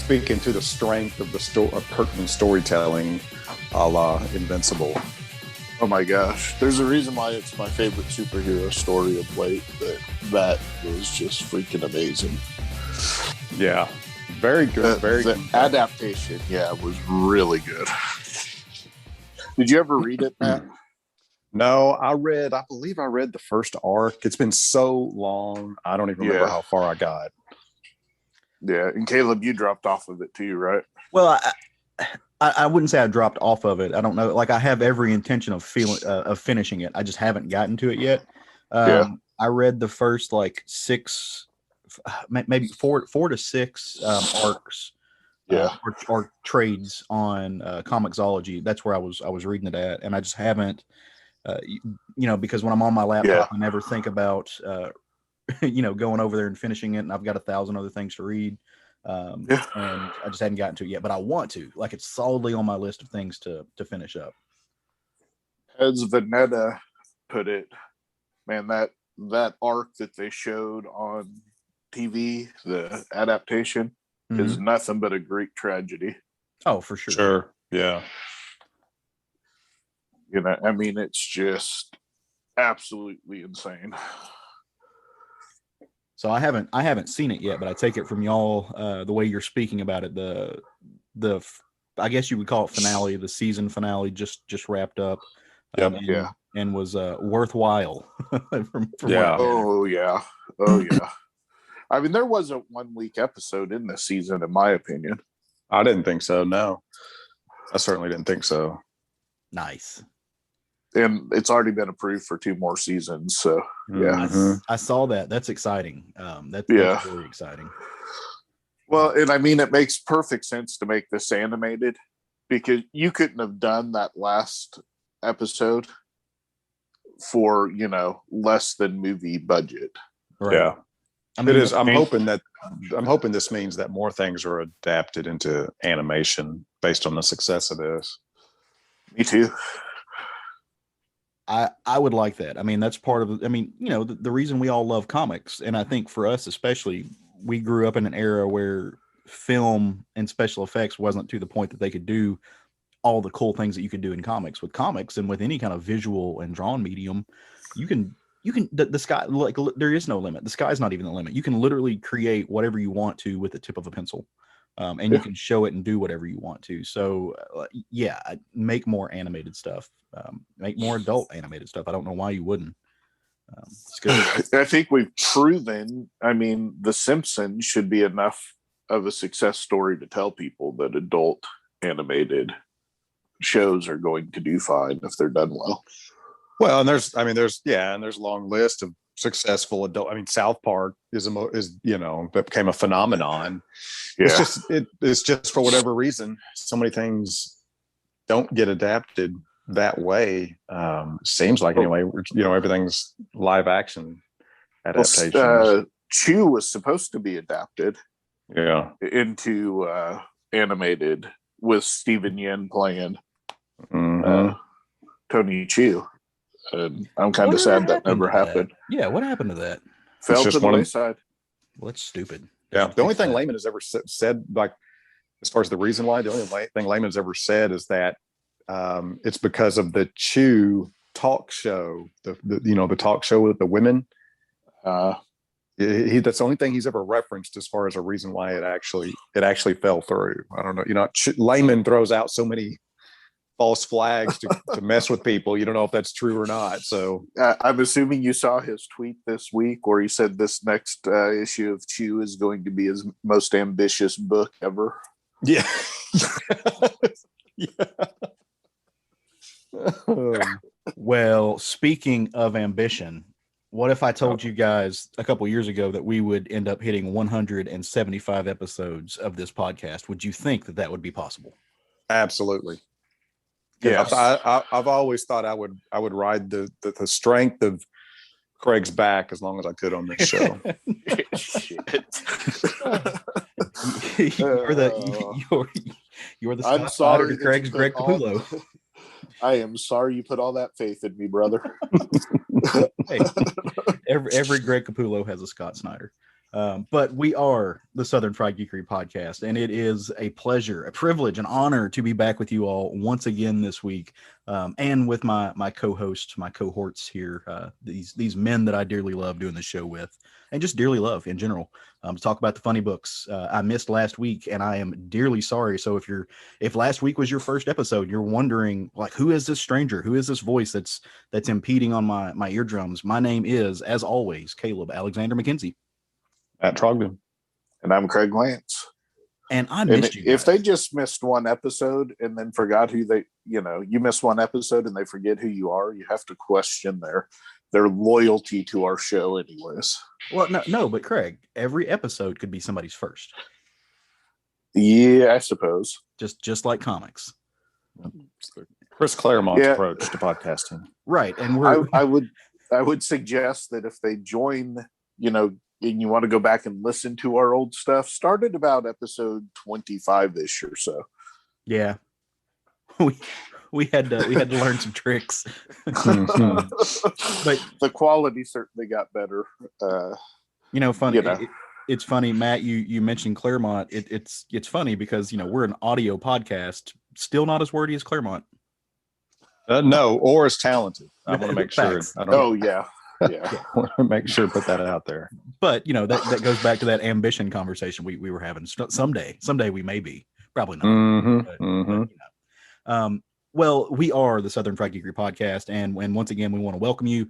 speaking to the strength of of Kirkman storytelling, a la Invincible. Oh my gosh. There's a reason why it's my favorite superhero story of late. That was just freaking amazing. Yeah. Very good. Very the good. Adaptation, was really good. Did you ever read it, Matt? No, I believe I read the first arc. It's been so long. I don't even remember how far I got. Yeah. And Caleb, you dropped off of it too, right? Well, I wouldn't say I dropped off of it. I don't know. Like, I have every intention of finishing it. I just haven't gotten to it yet. I read the first like maybe four to six arcs. Or trades on Comixology. That's where I was reading it at, and I just haven't. Because when I'm on my laptop, I never think about going over there and finishing it, and I've got 1,000 other things to read. And I just hadn't gotten to it yet, but I want to. Like, it's solidly on my list of things to finish up. As Vanetta put it, man, that arc that they showed on TV, the adaptation, is nothing but a Greek tragedy. Oh, for sure. Sure. Yeah. I mean, it's just absolutely insane. So I haven't seen it yet, but I take it from y'all the way you're speaking about it. The I guess you would call it finale. The season finale just wrapped up. And was worthwhile. Oh yeah. I mean, there was a 1 week episode in this season, in my opinion. I didn't think so. No, I certainly didn't think so. Nice. And it's already been approved for 2 more seasons. So I saw that. That's exciting. That's very exciting. Well, and I mean, it makes perfect sense to make this animated, because you couldn't have done that last episode for less than movie budget. Right. Yeah. I mean, it is. I'm hoping this means that more things are adapted into animation based on the success of this. Me too. I would like that. I mean, that's part of the reason we all love comics. And I think for us, especially, we grew up in an era where film and special effects wasn't to the point that they could do all the cool things that you could do in comics. With comics and with any kind of visual and drawn medium, you can the sky, like, there is no limit. The sky's not even the limit. You can literally create whatever you want to with the tip of a pencil. And you can show it and do whatever you want to. So make more animated stuff. Make more adult animated stuff. I don't know why you wouldn't. It's good. I think we've proven, I mean, The Simpsons should be enough of a success story to tell people that adult animated shows are going to do fine if they're done well. Well, and there's a long list of successful adult. I mean, South Park that became a phenomenon. Yeah. It's just for whatever reason, so many things don't get adapted that way. Seems like anyway, everything's live action adaptations. Well, Chew was supposed to be adapted, into animated with Steven Yen playing Tony Chew. And I'm kind of sad that never happened. Yeah, what happened to that? Fell to the wayside. Well, that's stupid. Yeah, the only thing Lehman has ever said, like, as far as the reason why, the only thing Lehman has ever said is that it's because of the Chew talk show, the talk show with the women. That's the only thing he's ever referenced as far as a reason why it actually fell through. I don't know. Lehman throws out so many false flags to mess with people. You don't know if that's true or not. So I'm assuming you saw his tweet this week where he said this next issue of Chew is going to be his most ambitious book ever. Yeah. Well, speaking of ambition, what if I told you guys a couple years ago that we would end up hitting 175 episodes of this podcast? Would you think that would be possible? Absolutely. Yes. I've always thought I would ride the strength of Craig's back as long as I could on this show. You're the Scott Snyder to Craig's Greg Capullo. I am sorry you put all that faith in me, brother. Hey, every Greg Capullo has a Scott Snyder. But we are the Southern Fried Geekery podcast, and it is a pleasure, a privilege, an honor to be back with you all once again this week, and with my co-hosts, my cohorts here, these men that I dearly love doing the show with, and just dearly love in general, to talk about the funny books. I missed last week, and I am dearly sorry. So if last week was your first episode, you're wondering, like, who is this stranger? Who is this voice that's impeding on my eardrums? My name is, as always, Caleb Alexander McKenzie. At Trogdon. And I'm Craig Lance. And I missed you guys. If they just missed one episode and then forgot who you miss one episode and they forget who you are, you have to question their loyalty to our show anyways. Well, no, but Craig, every episode could be somebody's first. Yeah, I suppose. Just like comics. Chris Claremont's approach to podcasting. Right. And I would suggest that if they join, and you want to go back and listen to our old stuff, start at about episode 25-ish or so. Yeah. We had to learn some tricks. But the quality certainly got better. Funny. It's funny, Matt, you mentioned Claremont. It's funny because we're an audio podcast, still not as wordy as Claremont. No, or as talented. I want to make sure. Yeah. I want to make sure put that out there. But that goes back to that ambition conversation we were having. Someday we may be, probably not. But, well, we are the Southern Fried Geekery podcast, and once again we want to welcome you.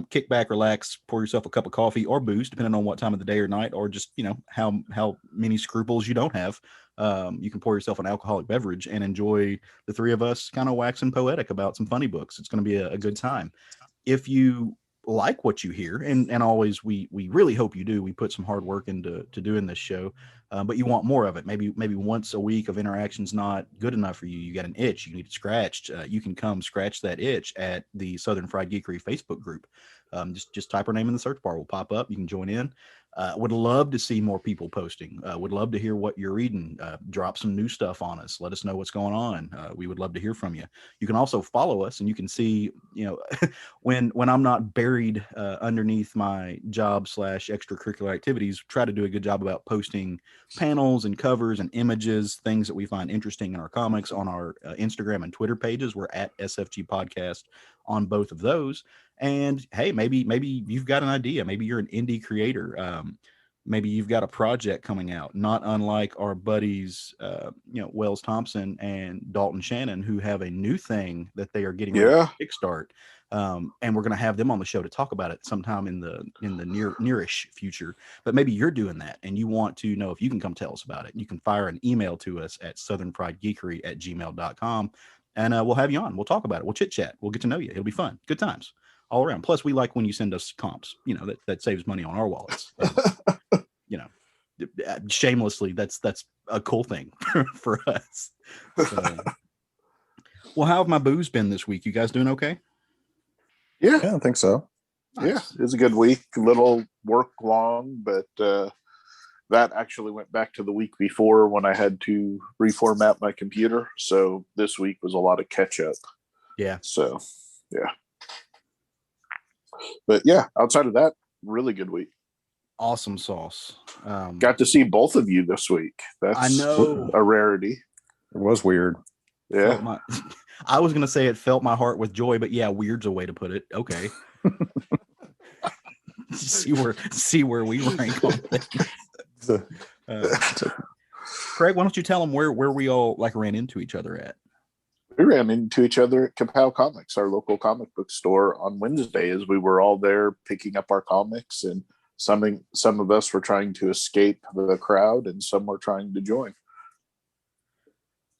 Kick back, relax, pour yourself a cup of coffee or booze, depending on what time of the day or night, or just how many scruples you don't have. You can pour yourself an alcoholic beverage and enjoy the three of us kind of waxing poetic about some funny books. It's going to be a good time. If you like what you hear, and always we really hope you do. We put some hard work into doing this show, but you want more of it. Maybe once a week of interaction's not good enough for you. You got an itch you need it scratched. You can come scratch that itch at the Southern Fried Geekery Facebook group. Just type our name in the search bar. We'll pop up. You can join in. Would love to see more people posting. Would love to hear what you're reading. Drop some new stuff on us. Let us know what's going on. We would love to hear from you. You can also follow us, and you can see, when I'm not buried underneath my job / extracurricular activities, try to do a good job about posting panels and covers and images, things that we find interesting in our comics on our Instagram and Twitter pages. We're at SFG Podcast on both of those. And hey, maybe you've got an idea. Maybe you're an indie creator. Maybe you've got a project coming out, not unlike our buddies, Wells Thompson and Dalton Shannon, who have a new thing that they are getting ready to kickstart. And we're going to have them on the show to talk about it sometime in the nearish future. But maybe you're doing that and you want to know if you can come tell us about it. You can fire an email to us at southernfriedgeekery@gmail.com, and we'll have you on. We'll talk about it. We'll chit chat. We'll get to know you. It'll be fun. Good times all around. Plus, we like when you send us comps. That saves money on our wallets. Shamelessly, that's a cool thing for us. So. Well, how have my booze been this week? You guys doing okay? Yeah, I think so. Nice. Yeah, it was a good week. A little work long, but that actually went back to the week before when I had to reformat my computer. So this week was a lot of catch up. Yeah. So, yeah. But yeah, outside of that, really good week. Awesome sauce. Got to see both of you this week. That's I know. A rarity. It was weird. Yeah. I was going to say it felt my heart with joy, but yeah, weird's a way to put it. Okay. see where we rank on things. Craig, why don't you tell them where we all ran into each other at? We ran into each other at Kapow Comics, our local comic book store, on Wednesday, as we were all there picking up our comics, and some of us were trying to escape the crowd and some were trying to join.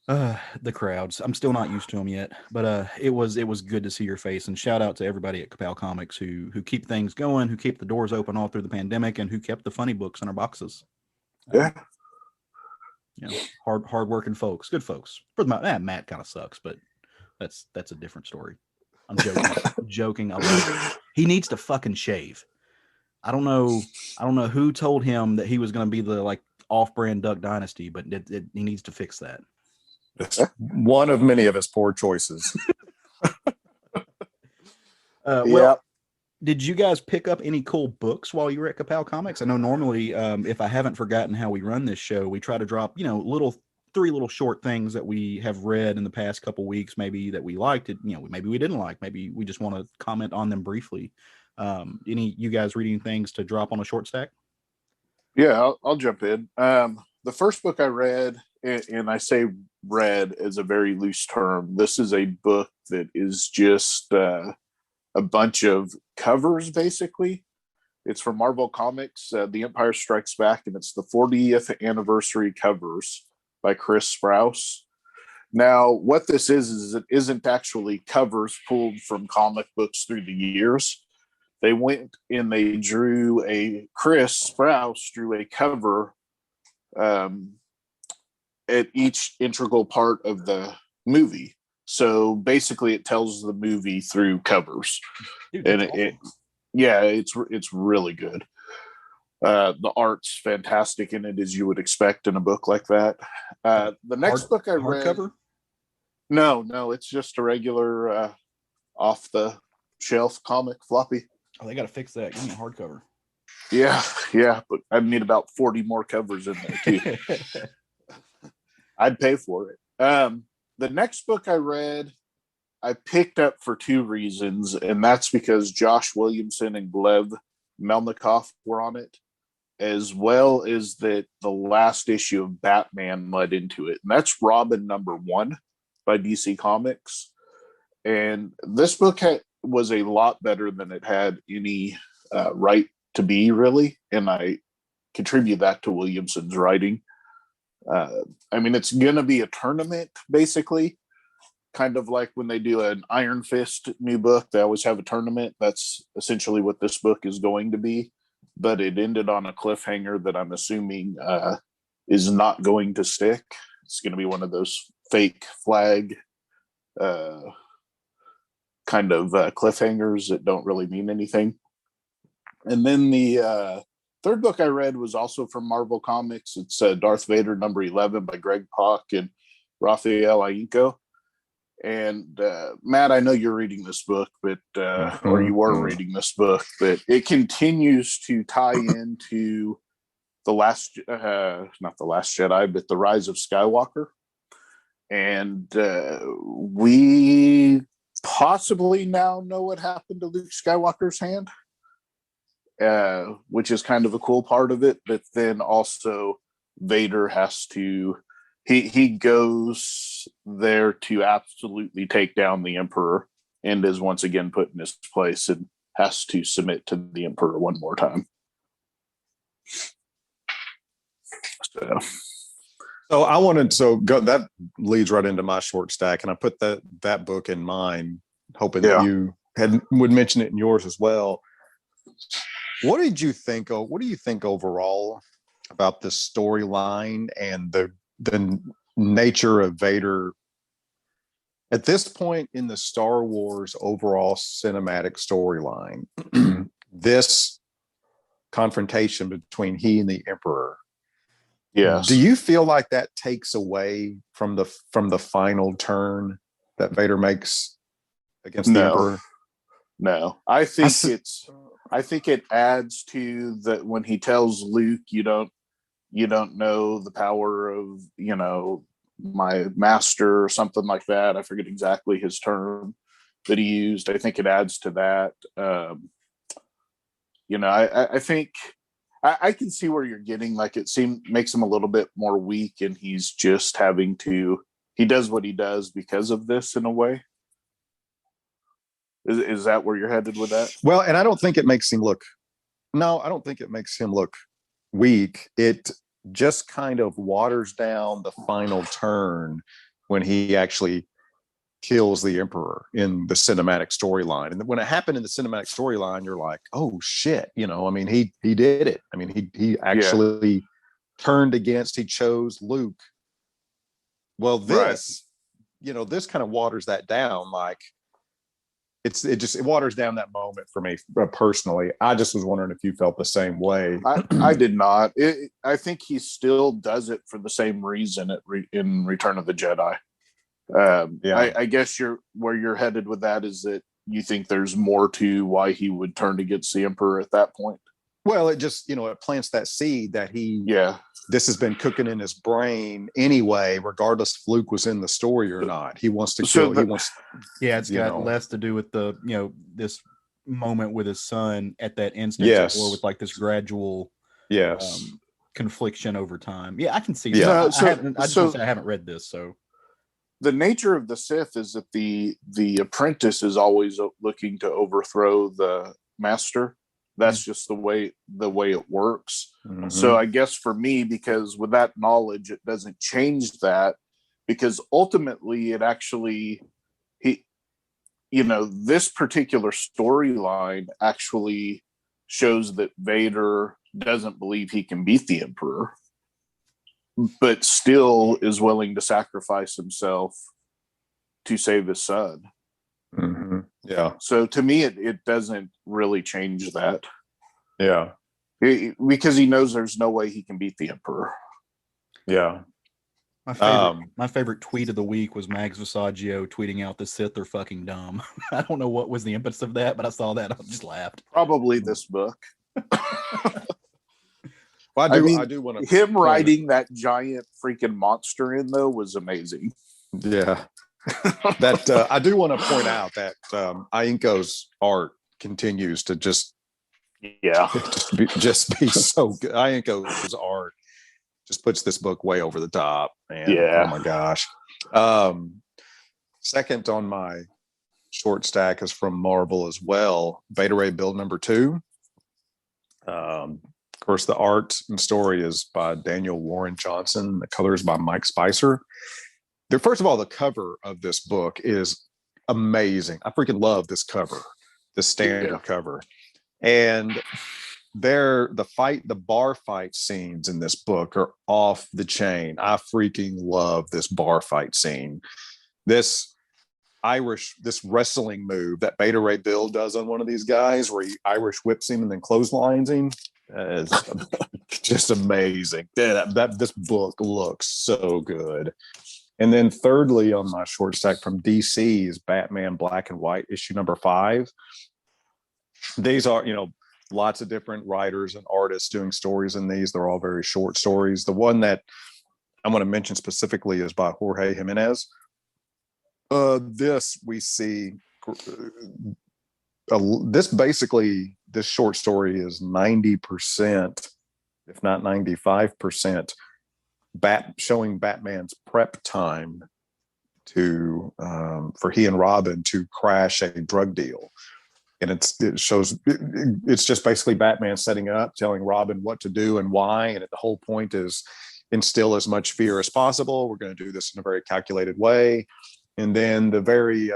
The crowds. I'm still not used to them yet, but it was good to see your face, and shout out to everybody at Kapow Comics who keep things going, who keep the doors open all through the pandemic, and who kept the funny books in our boxes. Yeah. Hard working folks, good folks. For Matt kind of sucks, but that's a different story. I'm joking. He needs to fucking shave. I don't know who told him that he was going to be the off-brand Duck Dynasty, but he needs to fix that. It's one of many of his poor choices. Well, Did you guys pick up any cool books while you were at Kapow Comics? I know normally, if I haven't forgotten how we run this show, we try to drop, three little short things that we have read in the past couple weeks, maybe that we liked it, maybe we didn't like, maybe we just want to comment on them briefly. Any you guys reading things to drop on a short stack? Yeah, I'll jump in. The first book I read, and I say read as a very loose term, this is a book that is just a bunch of covers, basically. It's from Marvel Comics, The Empire Strikes Back, and it's the 40th anniversary covers by Chris Sprouse. Now, what this is it isn't actually covers pulled from comic books through the years. They went and they Chris Sprouse drew a cover at each integral part of the movie. So basically it tells the movie through covers. Dude, and awesome. it's really good. The art's fantastic in it, as you would expect in a book like that. The next book I read, hardcover? No, it's just a regular off the shelf comic floppy. Oh, they got to fix that. Give me a hardcover. Yeah, but I need about 40 more covers in there too. I'd pay for it. The next book I read, I picked up for two reasons, and that's because Josh Williamson and Gleb Melnikoff were on it, as well as that the last issue of Batman led into it. And that's Robin #1 by DC Comics. And this book was a lot better than it had any right to be, really. And I contribute that to Williamson's writing. It's going to be a tournament, basically. Kind of like when they do an Iron Fist new book, they always have a tournament. That's essentially what this book is going to be. But it ended on a cliffhanger that I'm assuming is not going to stick. It's going to be one of those fake flag kind of cliffhangers that don't really mean anything. And then the third book I read was also from Marvel Comics. It's Darth Vader #11 by Greg Pak and Raphael Ienco. And Matt, I know you're reading this book, but or you were reading this book, but it continues to tie into the last, not the Last Jedi, but the Rise of Skywalker. And we possibly now know what happened to Luke Skywalker's hand, which is kind of a cool part of it. But then also Vader has to, he goes there to absolutely take down the Emperor and is once again put in his place and has to submit to the Emperor one more time. So I wanted that leads right into my short stack, and I put that book in mine, hoping that you would mention it in yours as well. What did you think? What do you think overall about the storyline and the nature of Vader at this point in the Star Wars overall cinematic storyline? This confrontation between he and the Emperor. Yes. Do you feel like that takes away from the final turn that Vader makes against the Emperor? No, I think it adds to that when he tells Luke, you don't know the power of, my master or something like that. I forget exactly his term that he used. I think it adds to that. I think I can see where you're getting, like, it makes him a little bit more weak, and he's just he does what he does because of this in a way. Is that where you're headed with that? Well, and I don't think it makes him look weak. It just kind of waters down the final turn when he actually kills the Emperor in the cinematic storyline. And when it happened in the cinematic storyline, you're like, oh shit, he did it. He actually turned against, he chose Luke. Well, this kind of waters that down. Like, it waters down that moment for me personally. I just was wondering if you felt the same way. I did not. I think he still does it for the same reason in Return of the Jedi. I guess where you're headed with that is that you think there's more to why he would turn against the Emperor at that point? Well, it just, it plants that seed that this has been cooking in his brain anyway, regardless if Luke was in the story or not. He wants to kill. It's got less to do with the, this moment with his son at that instance, yes, or with like this gradual, yes, confliction over time. Yeah, I can see Yeah. that. I just want to say I haven't read this, so. The nature of the Sith is that the apprentice is always looking to overthrow the master. That's just the way it works. Mm-hmm. So I guess for me, because with that knowledge, it doesn't change that, because ultimately it actually, this particular storyline actually shows that Vader doesn't believe he can beat the Emperor, but still is willing to sacrifice himself to save his son. Mm-hmm. Yeah. So to me, it doesn't really change that. Yeah. Because he knows there's no way he can beat the Emperor. Yeah. My favorite tweet of the week was Mags Visaggio tweeting out, "The Sith are fucking dumb." I don't know what was the impetus of that, but I saw that. I just laughed. Probably this book. Well, I do want to. Him riding that giant freaking monster in, though, was amazing. Yeah. That I do want to point out that Ianco's art continues to just be so good. Ianco's art just puts this book way over the top. And oh my gosh. Second on my short stack is from Marvel as well. Beta Ray Build number 2. Of course, the art and story is by Daniel Warren Johnson. The color is by Mike Spicer. First of all, the cover of this book is amazing. I freaking love this cover, the standard cover. And the bar fight scenes in this book are off the chain. I freaking love this bar fight scene. This wrestling move that Beta Ray Bill does on one of these guys, where he Irish whips him and then clotheslines him, is just amazing. This book looks so good. And then thirdly, on my short stack from DC is Batman Black and White issue number 5. These are, lots of different writers and artists doing stories in these. They're all very short stories. The one that I want to mention specifically is by Jorge Jimenez. This we see, this short story is 90%, if not 95%, showing Batman's prep time for he and Robin to crash a drug deal. And it's just basically Batman setting up, telling Robin what to do and why. And the whole point is instill as much fear as possible. We're going to do this in a very calculated way. And then the very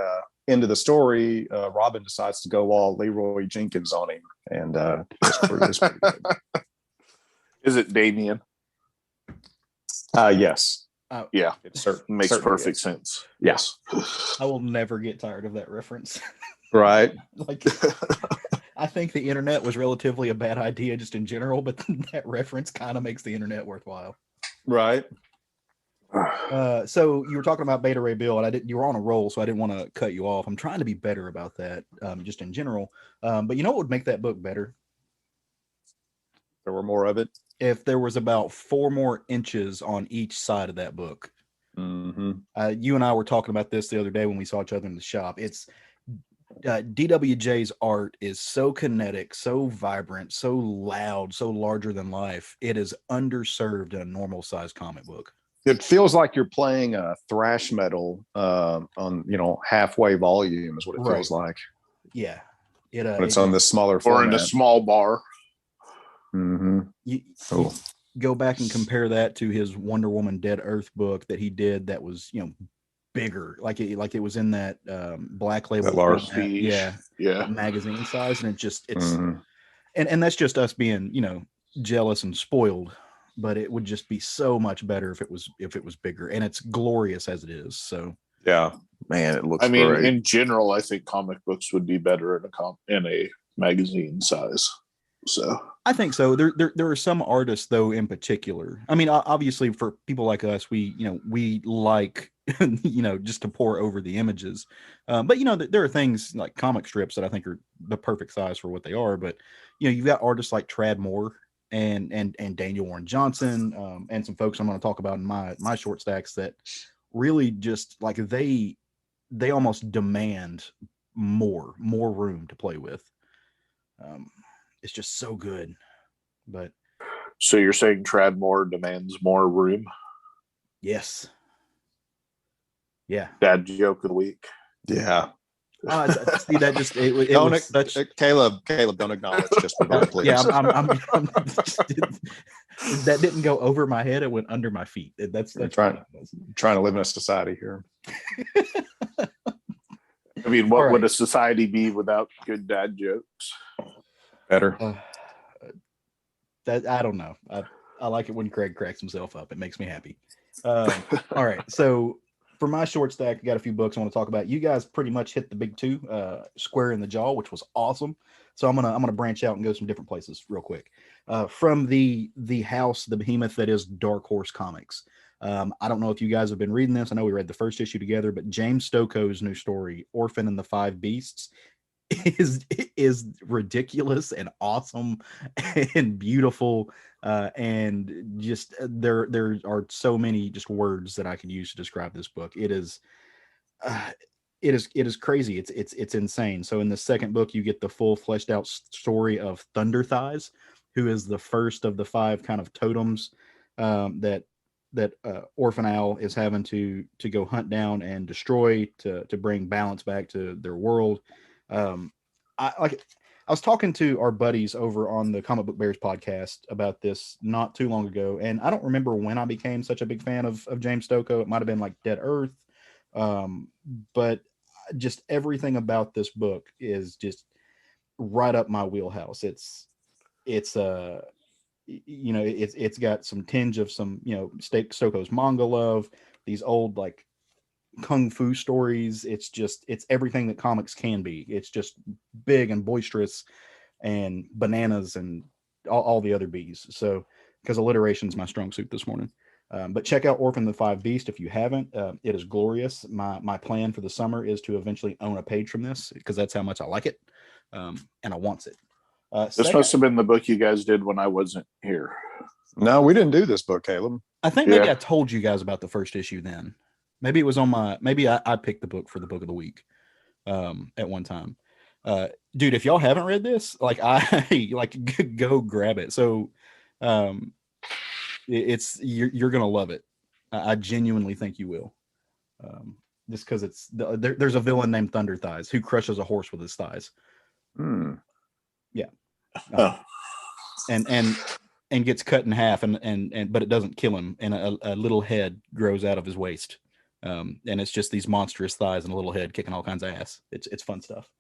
end of the story, Robin decides to go all Leroy Jenkins on him. And it's pretty good. Is it Damien? Yes. Yeah, it makes perfect sense. Yes. I will never get tired of that reference. Right. I think the internet was relatively a bad idea just in general, but that reference kind of makes the internet worthwhile. Right. So you were talking about Beta Ray Bill, and you were on a roll, so I didn't want to cut you off. I'm trying to be better about that, just in general. But you know what would make that book better? There were more of it. If there was about 4 more inches on each side of that book. Mm-hmm. You and I were talking about this the other day when we saw each other in the shop. It's DWJ's art is so kinetic, so vibrant, so loud, so larger than life. It is underserved in a normal size comic book. It feels like you're playing a thrash metal on halfway volume is what it feels like. Yeah, but it's on the smaller format. Or in a small bar. Mm-hmm. You go back and compare that to his Wonder Woman Dead Earth book that he did that was bigger, like it was in that black label, that large magazine size, and it's mm-hmm. and that's just us being jealous and spoiled, but it would just be so much better if it was bigger, and it's glorious as it is. So yeah, man, it looks. In general, I think comic books would be better in a magazine size. So I think so. There are some artists though in particular. I mean, obviously for people like us, we like just to pour over the images. But there are things like comic strips that I think are the perfect size for what they are. But you've got artists like Trad Moore and Daniel Warren Johnson, and some folks I'm going to talk about in my short stacks that really just like they almost demand more room to play with. It's just so good. But so you're saying Tradmore demands more room? yes. Yeah. Dad joke of the week. Yeah. See, that just it Don't was such. Caleb, don't acknowledge just for that, please. Yeah, I'm that didn't go over my head. It went under my feet. That's trying to live in a society here. I mean, what would a society be without good dad jokes? Better. That I don't know. I like it when Craig cracks himself up. It makes me happy. All right. So for my short stack, I got a few books I want to talk about. You guys pretty much hit the big two, Square in the Jaw, which was awesome. So I'm gonna branch out and go some different places real quick. From the house, the behemoth that is Dark Horse Comics. I don't know if you guys have been reading this. I know we read the first issue together, but James Stokoe's new story, Orphan and the Five Beasts, is ridiculous and awesome and beautiful, and just there are so many just words that I could use to describe this book. It is crazy. It's insane. So in the second book, you get the full fleshed out story of Thunder Thighs, who is the first of the five kind of totems that Orphan Owl is having to go hunt down and destroy to bring balance back to their world. I was talking to our buddies over on the Comic Book Bears podcast about this not too long ago, and I don't remember when I became such a big fan of James Stokoe. It might have been like Dead Earth, but just everything about this book is just right up my wheelhouse. It's got some tinge of some Stokoe's manga love, these old like kung fu stories. It's everything that comics can be. It's just big and boisterous and bananas and all the other bees. So because alliteration is my strong suit this morning. But check out Orphan the Five Beast if you haven't. It is glorious. My plan for the summer is to eventually own a page from this because that's how much I like it, and I want it. This must have been the book you guys did when I wasn't here. No, we didn't do this book, Caleb. I think maybe I told you guys about the first issue then. Maybe it was on I picked the book for the book of the week at one time. Dude, if y'all haven't read this, go grab it. So you're gonna love it. I genuinely think you will. Just because there's a villain named Thunder Thighs who crushes a horse with his thighs. Yeah. And gets cut in half and but it doesn't kill him, and a little head grows out of his waist. And it's just these monstrous thighs and a little head kicking all kinds of ass. It's fun stuff.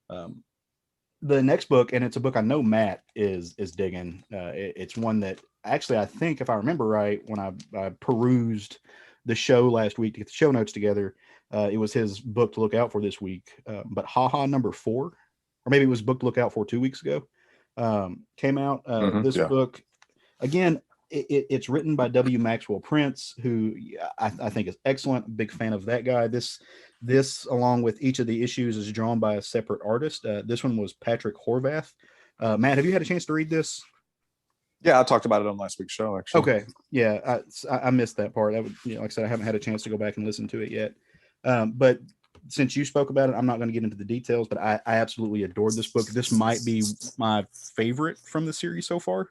The next book, and it's a book I know Matt is digging. It's one that actually I think, if I remember right, when I perused the show last week to get the show notes together, it was his book to look out for this week. But Haha number 4, or maybe it was book to look out for 2 weeks ago, came out. This book, again, it's written by W. Maxwell Prince, who I think is excellent. Big fan of that guy. This, along with each of the issues, is drawn by a separate artist. This one was Patrick Horvath. Matt, have you had a chance to read this? Yeah, I talked about it on last week's show, actually. Okay. Yeah, I missed that part. Like I said, I haven't had a chance to go back and listen to it yet. But since you spoke about it, I'm not going to get into the details, but I absolutely adored this book. This might be my favorite from the series so far,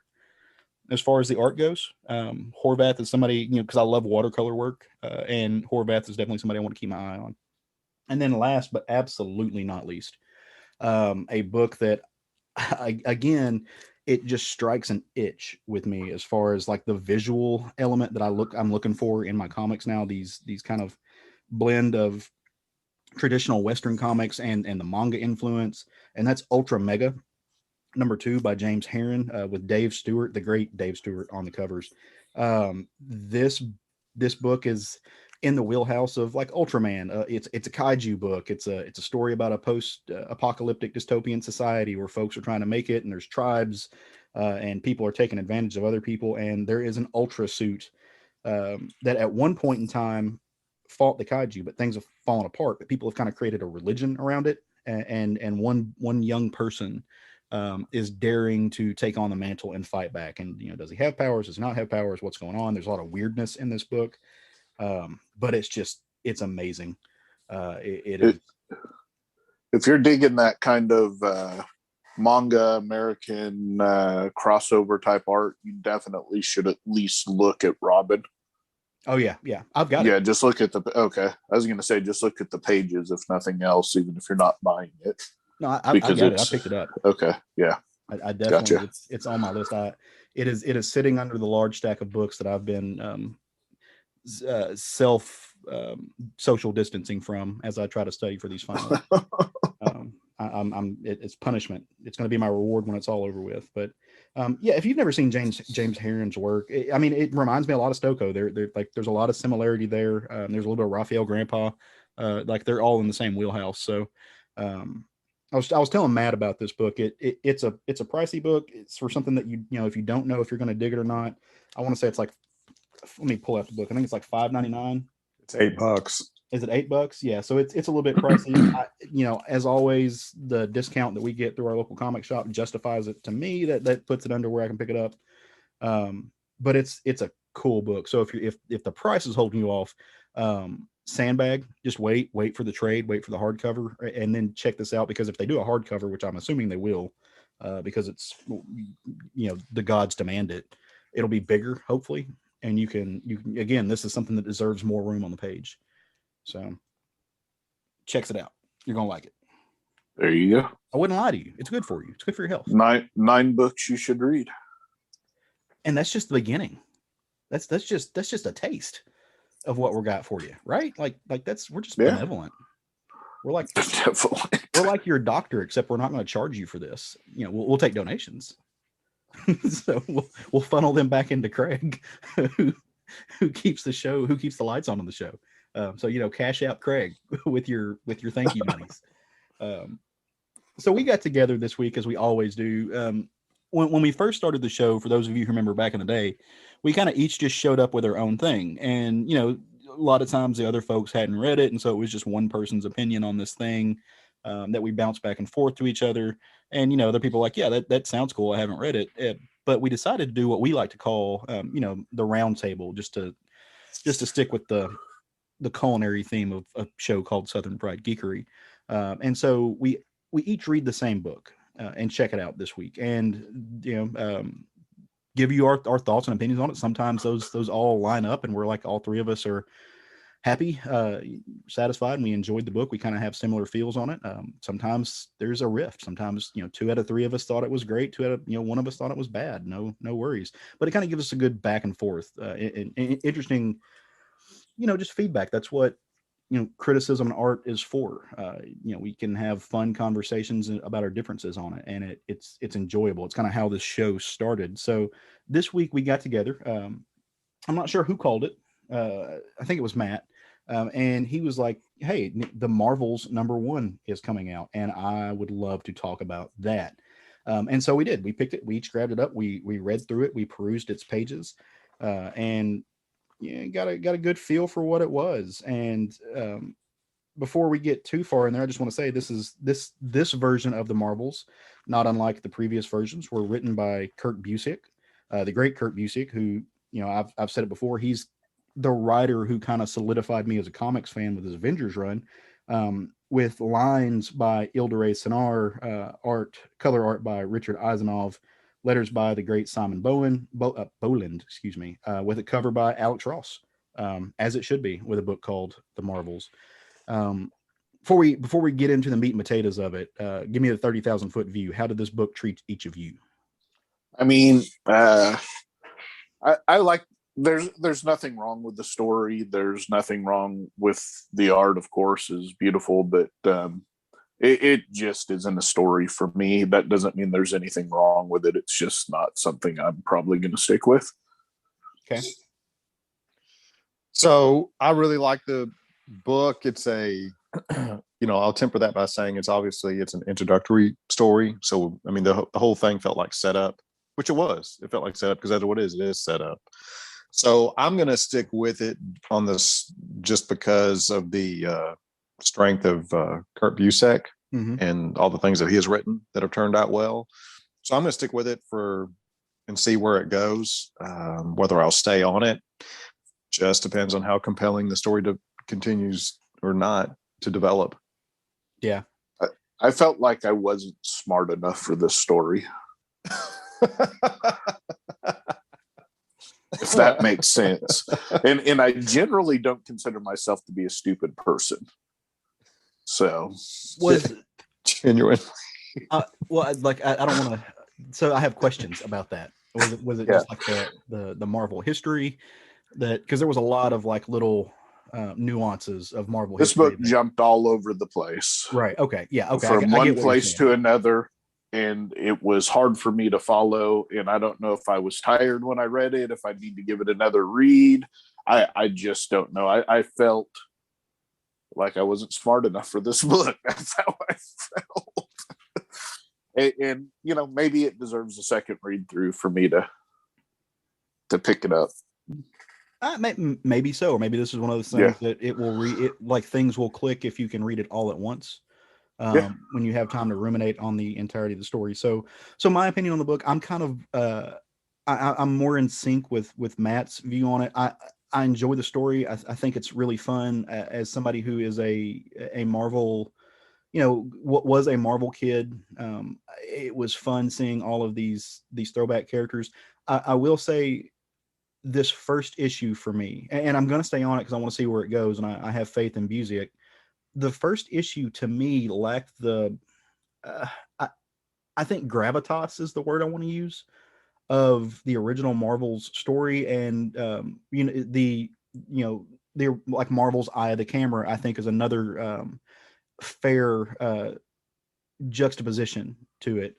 as far as the art goes. Horvath is somebody, because I love watercolor work, and Horvath is definitely somebody I want to keep my eye on. And then last, but absolutely not least, a book that, again, it just strikes an itch with me as far as like the visual element that I'm looking for in my comics now. These kind of blend of traditional Western comics and the manga influence, and that's Ultramega number 2 by James Herron, with Dave Stewart, the great Dave Stewart, on the covers. This book is in the wheelhouse of like Ultraman. It's a kaiju book. It's a story about a post apocalyptic dystopian society where folks are trying to make it, and there's tribes, and people are taking advantage of other people. And there is an ultra suit that at one point in time fought the kaiju, but things have fallen apart. But people have kind of created a religion around it, and one young person is daring to take on the mantle and fight back. And does he have powers? Does he not have powers? What's going on? There's a lot of weirdness in this book. But it's amazing. It is. If you're digging that kind of manga American crossover type art, you definitely should at least look at Robin. Oh yeah, I've got it. Yeah, just look at I was gonna say just look at the pages, if nothing else, even if you're not buying it. No, I got it. I picked it up. Okay, yeah. I definitely Gotcha. It's on my list. It is sitting under the large stack of books that I've been self social distancing from as I try to study for these finals. It's punishment. It's going to be my reward when it's all over with. But yeah, if you've never seen James Herron's work, it reminds me a lot of Stokoe. There's a lot of similarity there. There's a little bit of Raphael Grandpa. Like they're all in the same wheelhouse. So I was telling Matt about this book. It's a pricey book. It's for something that if you don't know if you're going to dig it or not. I want to say it's like, let me pull out the book. I think it's like $5.99. It's $8. Is it $8? Yeah. So it's a little bit pricey. As always, the discount that we get through our local comic shop justifies it to me. That puts it under where I can pick it up. But it's a cool book. So if the price is holding you off, sandbag, just wait for the trade, wait for the hardcover, and then check this out, because if they do a hardcover, which I'm assuming they will, because it's the gods demand it, it'll be bigger, hopefully. And you can again, this is something that deserves more room on the page. So checks it out. You're gonna like it. There you go. I wouldn't lie to you. It's good for you. It's good for your health. Nine books you should read. And that's just the beginning. That's just a taste of what we got for you, right? Like we're just benevolent. We're like we're like your doctor, except we're not going to charge you for this. We'll take donations. So we'll funnel them back into Craig, who keeps the lights on the show. So cash out Craig with your thank you monies. So we got together this week, as we always do. When we first started the show, for those of you who remember back in the day, we kind of each just showed up with our own thing, and a lot of times the other folks hadn't read it, and so it was just one person's opinion on this thing that we bounced back and forth to each other. And other people were like, yeah, that sounds cool, I haven't read it. But we decided to do what we like to call the round table, just to stick with the culinary theme of a show called Southern Fried Geekery. And so we each read the same book and check it out this week, and give you our thoughts and opinions on it. Sometimes those all line up, and we're like, all three of us are happy, satisfied, and we enjoyed the book. We kind of have similar feels on it. Sometimes there's a rift. Sometimes 2 out of 3 of us thought it was great. 2 out of 1 of us thought it was bad. No worries. But it kind of gives us a good back and forth, and interesting, just feedback. That's what criticism and art is for. We can have fun conversations about our differences on it, and it's enjoyable. It's kind of how this show started. So this week we got together. I'm not sure who called it. I think it was Matt. And he was like, hey, the Marvels #1 is coming out, and I would love to talk about that. And so we did. We picked it. We each grabbed it up. We read through it. We perused its pages, and got a good feel for what it was. And before we get too far in there, I just want to say this version of the Marvels, not unlike the previous versions, were written by Kurt Busiek, the great Kurt Busiek, who I've said it before. He's the writer who kind of solidified me as a comics fan with his Avengers run, with lines by Ildare Cinar, color art by Richard Isanove, letters by the great Simon Bowland, with a cover by Alex Ross, as it should be with a book called The Marvels. Before we get into the meat and potatoes of it, give me the 30,000 foot view. How did this book treat each of you? I mean, I like. There's nothing wrong with the story. There's nothing wrong with the art. Of course, is beautiful, but it just isn't a story for me. That doesn't mean there's anything wrong with it. It's just not something I'm probably going to stick with. Okay. So I really like the book. It's a, I'll temper that by saying it's an introductory story. So, I mean, the whole thing felt like setup, which it was. It felt like setup because that's what it is. It is setup. So I'm going to stick with it on this just because of the strength of Kurt Busiek and all the things that he has written that have turned out well. So I'm going to stick with it and see where it goes. Whether I'll stay on it just depends on how compelling the story continues or not to develop. Yeah. I felt like I wasn't smart enough for this story. If that makes sense. And I generally don't consider myself to be a stupid person. So was genuine. Well, like I don't want to. So I have questions about that. Was it just like the Marvel history that, because there was a lot of like little nuances of Marvel this history. book jumped all over the place. Right. Okay. Yeah. Okay. From one place to another. And it was hard for me to follow. And I don't know if I was tired when I read it, if I need to give it another read. I just don't know. I felt like I wasn't smart enough for this book. That's how I felt. And maybe it deserves a second read through for me to pick it up. Maybe so. Or maybe this is one of those things that it will like things will click if you can read it all at once. When you have time to ruminate on the entirety of the story. So my opinion on the book, I'm kind of I'm more in sync with Matt's view on it. I enjoy the story. I think it's really fun as somebody who is a Marvel, what was a Marvel kid. It was fun seeing all of these throwback characters. I will say this first issue for me, and I'm going to stay on it because I want to see where it goes, and I have faith in Busiek. The first issue to me lacked the, I think gravitas is the word I want to use, of the original Marvel's story. And, the like Marvel's Eye of the Camera, I think is another fair juxtaposition to it.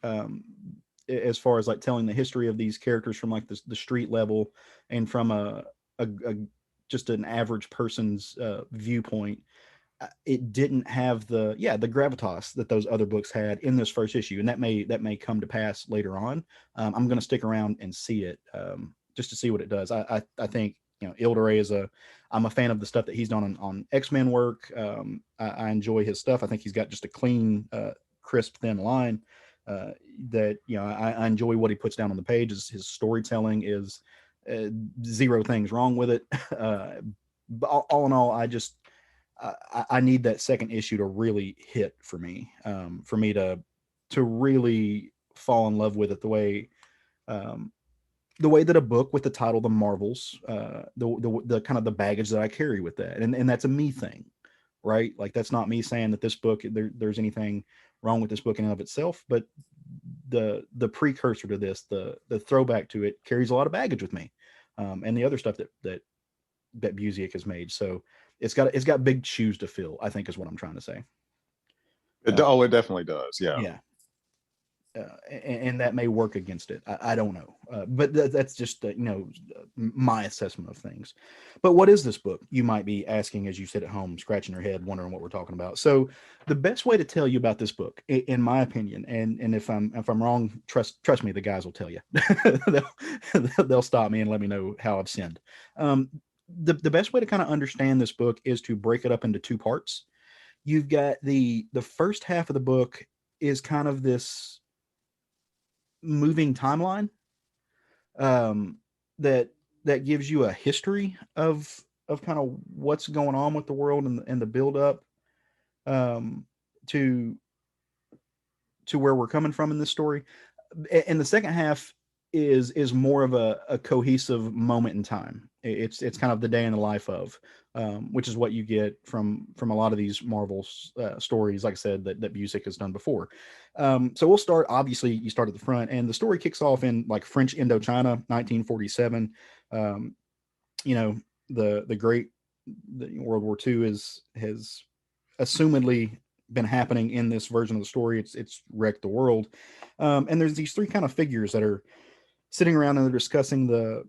As far as like telling the history of these characters from like the street level and from a just an average person's viewpoint. It didn't have the gravitas that those other books had in this first issue, and that may come to pass later on. I'm going to stick around and see it just to see what it does. I think Ildare I'm a fan of the stuff that he's done on X-Men work. I enjoy his stuff. I think he's got just a clean, crisp, thin line that I enjoy what he puts down on the page. His storytelling is zero things wrong with it. But all in all, I need that second issue to really hit for me to really fall in love with it the way that a book with the title The Marvels, the kind of the baggage that I carry with that, and that's a me thing, right? Like that's not me saying that this book there's anything wrong with this book in and of itself, but the precursor to this, the throwback to it, carries a lot of baggage with me, and the other stuff that Busiek has made. So it's got big shoes to fill, I think is what I'm trying to say. It definitely does. Yeah. And that may work against it. I don't know. But that's just, my assessment of things. But what is this book? You might be asking as you sit at home, scratching your head, wondering what we're talking about. So the best way to tell you about this book, in my opinion, and if I'm wrong, trust me, the guys will tell you. They'll stop me and let me know how I've sinned. The best way to kind of understand this book is to break it up into two parts. You've got the first half of the book is kind of this moving timeline that gives you a history of kind of what's going on with the world and the build up to where we're coming from in this story. And the second half is more of a cohesive moment in time. It's kind of the day in the life of, which is what you get from a lot of these Marvel stories, like I said, that Busiek has done before. So we'll start, obviously you start at the front, and the story kicks off in like French Indochina, 1947. The great World War II has assumedly been happening in this version of the story. It's wrecked the world. And there's these three kind of figures that are sitting around and they're discussing the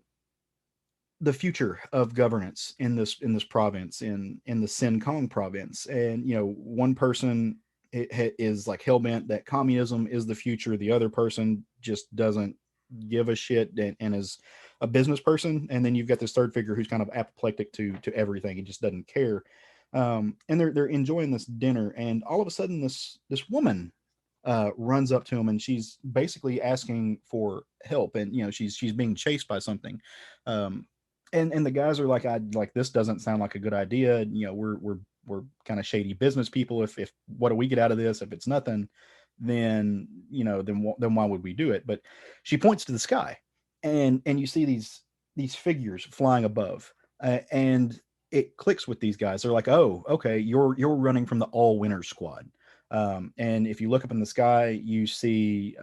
the future of governance in this province, in the Sin Kong province. And one person is like hell-bent that communism is the future, the other person just doesn't give a shit and is a business person, and then you've got this third figure who's kind of apoplectic to everything. He just doesn't care. And they're enjoying this dinner, and all of a sudden this woman runs up to him, and she's basically asking for help, and she's being chased by something. um and the guys are like, I like, this doesn't sound like a good idea. We're kind of shady business people. If what do we get out of this? If it's nothing, then then why would we do it? But she points to the sky, and you see these figures flying above, and it clicks with these guys. They're like, oh, okay, you're running from the all winners squad. And if you look up in the sky, you see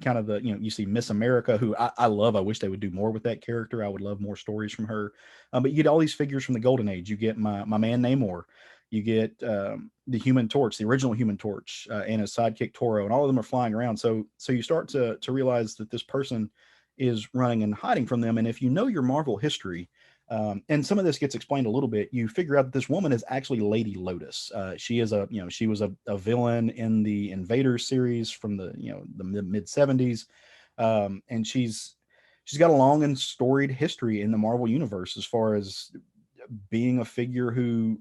kind of you see Miss America, who I love. I wish they would do more with that character. I would love more stories from her. But you get all these figures from the Golden Age. You get my man Namor. You get the Human Torch, the original Human Torch, and his sidekick Toro, and all of them are flying around. So you start to realize that this person is running and hiding from them. And if you know your Marvel history, and some of this gets explained a little bit, you figure out that this woman is actually Lady Lotus. She is she was a villain in the Invaders series from the mid 70s. And she's got a long and storied history in the Marvel universe as far as being a figure who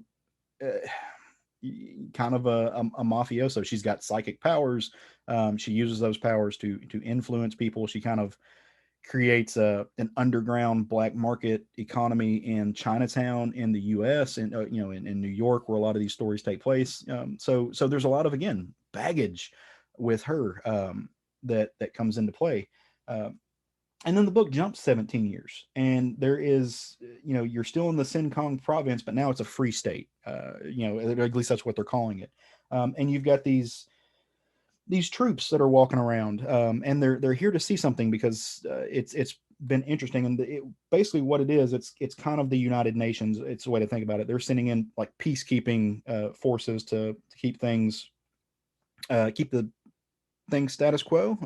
kind of a mafioso. She's got psychic powers. She uses those powers to influence people. She kind of creates an underground black market economy in Chinatown in the U.S. and in New York, where a lot of these stories take place. So there's a lot of, again, baggage with her that comes into play. And then the book jumps 17 years, and there is, you're still in the Sin Kong province, but now it's a free state. At least that's what they're calling it. And you've got these troops that are walking around, and they're here to see something because it's been interesting. And basically what it is, it's kind of the United Nations. It's a way to think about it. They're sending in like peacekeeping forces to keep things, keep the things status quo,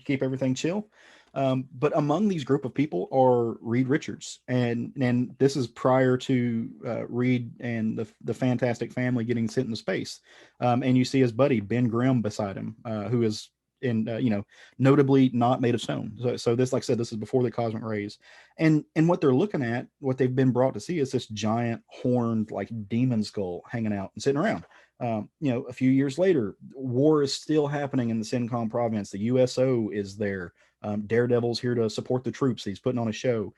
keep everything chill. But among these group of people are Reed Richards, and this is prior to Reed and the Fantastic Family getting sent into space. And you see his buddy Ben Grimm beside him, who is notably not made of stone. So this, like I said, this is before the cosmic rays, and what they're looking at, what they've been brought to see, is this giant horned like demon skull hanging out and sitting around. A few years later, war is still happening in the Sin Kong province. The USO is there. Daredevil's here to support the troops. He's putting on a show.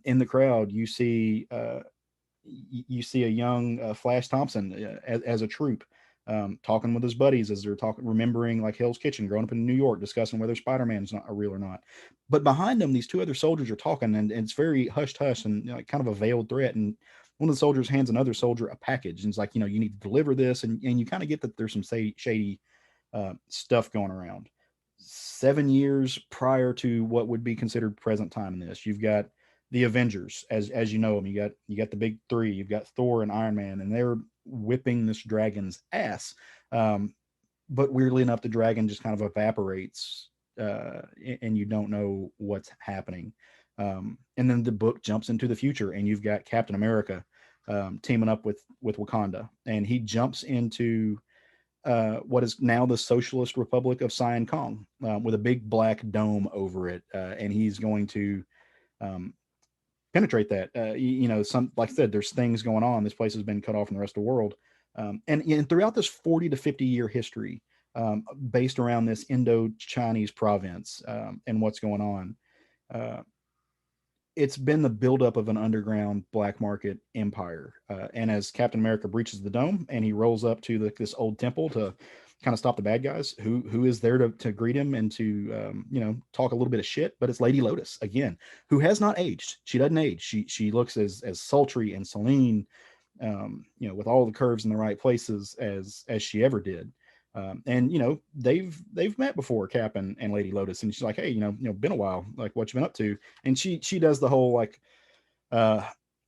In the crowd, you see a young Flash Thompson as a troop, talking with his buddies as they're talking, remembering like Hell's Kitchen, growing up in New York, discussing whether Spider-Man's not real or not. But behind them, these two other soldiers are talking, and it's very hush hush and kind of a veiled threat. And one of the soldiers hands another soldier a package, and it's like, you need to deliver this, and you kind of get that there's some shady stuff going around. 7 years prior to what would be considered present time in this, you've got the Avengers, as you know them. You got the big three. You've got Thor and Iron Man, and they're whipping this dragon's ass. But weirdly enough, the dragon just kind of evaporates, and you don't know what's happening. And then the book jumps into the future, and you've got Captain America teaming up with Wakanda, and he jumps into what is now the Socialist Republic of Cyan Kong, with a big black dome over it, and he's going to penetrate that. Some, like I said, there's things going on. This place has been cut off from the rest of the world, and throughout this 40 to 50 year history, based around this Indo-Chinese province, and what's going on. It's been the buildup of an underground black market empire. And as Captain America breaches the dome and he rolls up to this old temple to kind of stop the bad guys, who is there to greet him and to, talk a little bit of shit. But it's Lady Lotus again, who has not aged. She doesn't age. She looks as sultry and Celine, with all the curves in the right places as she ever did. And they've met before, Cap and Lady Lotus, and she's like, hey, been a while, like, what you been up to? And she does the whole like